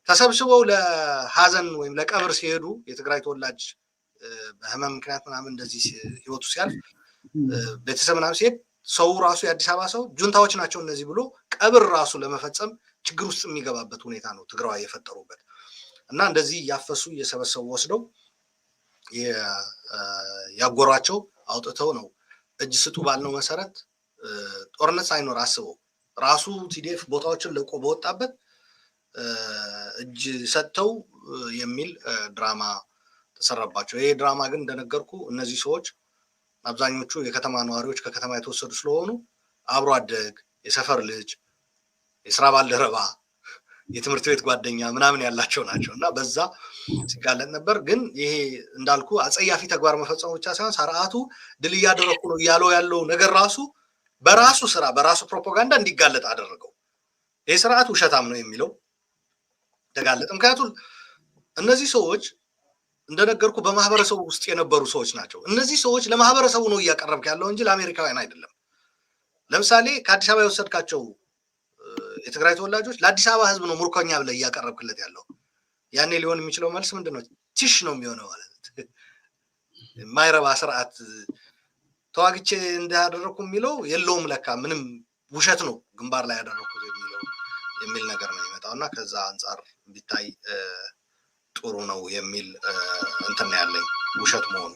ተሰብስበው ለሀዘን ወይም ለቀብር ሲሄዱ የትግራይ ተወላጅ በህመም ምክንያት ምናምን እንደዚህ ህይወቱ ሲያልፍ ቤተሰብ ምናምን ሲሄድ ሰው ራሱ የአዲስ አበባ ሰው ጁንታዎች ናቸው እነዚህ ብሎ ቀብር ራሱ ለመፈጸም ችግር ውስጥ የሚገባበት ሁኔታ ነው ትግራዋይ የፈጠሩበት። እና እንደዚህ እያፈሱ እየሰበሰቡ ወስደው ያጎሯቸው አውጥተው ነው እጅ ስጡ ባልነው መሰረት ጦርነት ሳይኖር አስበው ራሱ ቲዲኤፍ ቦታዎችን ለቆ በወጣበት እጅ ሰጥተው የሚል ድራማ ተሰራባቸው። ይሄ ድራማ ግን እንደነገርኩ እነዚህ ሰዎች አብዛኞቹ የከተማ ነዋሪዎች ከከተማ የተወሰዱ ስለሆኑ አብሮ አደግ፣ የሰፈር ልጅ፣ የስራ ባልደረባ፣ የትምህርት ቤት ጓደኛ ምናምን ያላቸው ናቸው እና በዛ ሲጋለጥ ነበር። ግን ይሄ እንዳልኩ አጸያፊ ተግባር መፈጸሙ ብቻ ሳይሆን ስርዓቱ ድል እያደረኩ ነው እያለው ያለው ነገር ራሱ በራሱ ስራ በራሱ ፕሮፓጋንዳ እንዲጋለጥ አደረገው። ይህ ስርዓት ውሸታም ነው የሚለው ተጋለጠ። ምክንያቱም እነዚህ ሰዎች እንደነገርኩ በማህበረሰቡ ውስጥ የነበሩ ሰዎች ናቸው። እነዚህ ሰዎች ለማህበረሰቡ ነው እያቀረብክ ያለው እንጂ ለአሜሪካውያን አይደለም። ለምሳሌ ከአዲስ አበባ የወሰድካቸው የትግራይ ተወላጆች ለአዲስ አበባ ህዝብ ነው ሙርከኛ ብለህ እያቀረብክለት ያለው። ያኔ ሊሆን የሚችለው መልስ ምንድን ነው? ቲሽ ነው የሚሆነው ማለት የማይረባ ስርዓት ተዋግቼ እንዳደረኩ የሚለው የለውም ለካ ምንም ውሸት ነው ግንባር ላይ ያደረኩት የሚል ነገር ነው የሚመጣው። እና ከዛ አንጻር ቢታይ ጥሩ ነው የሚል እንትን ያለኝ ውሸት መሆኑ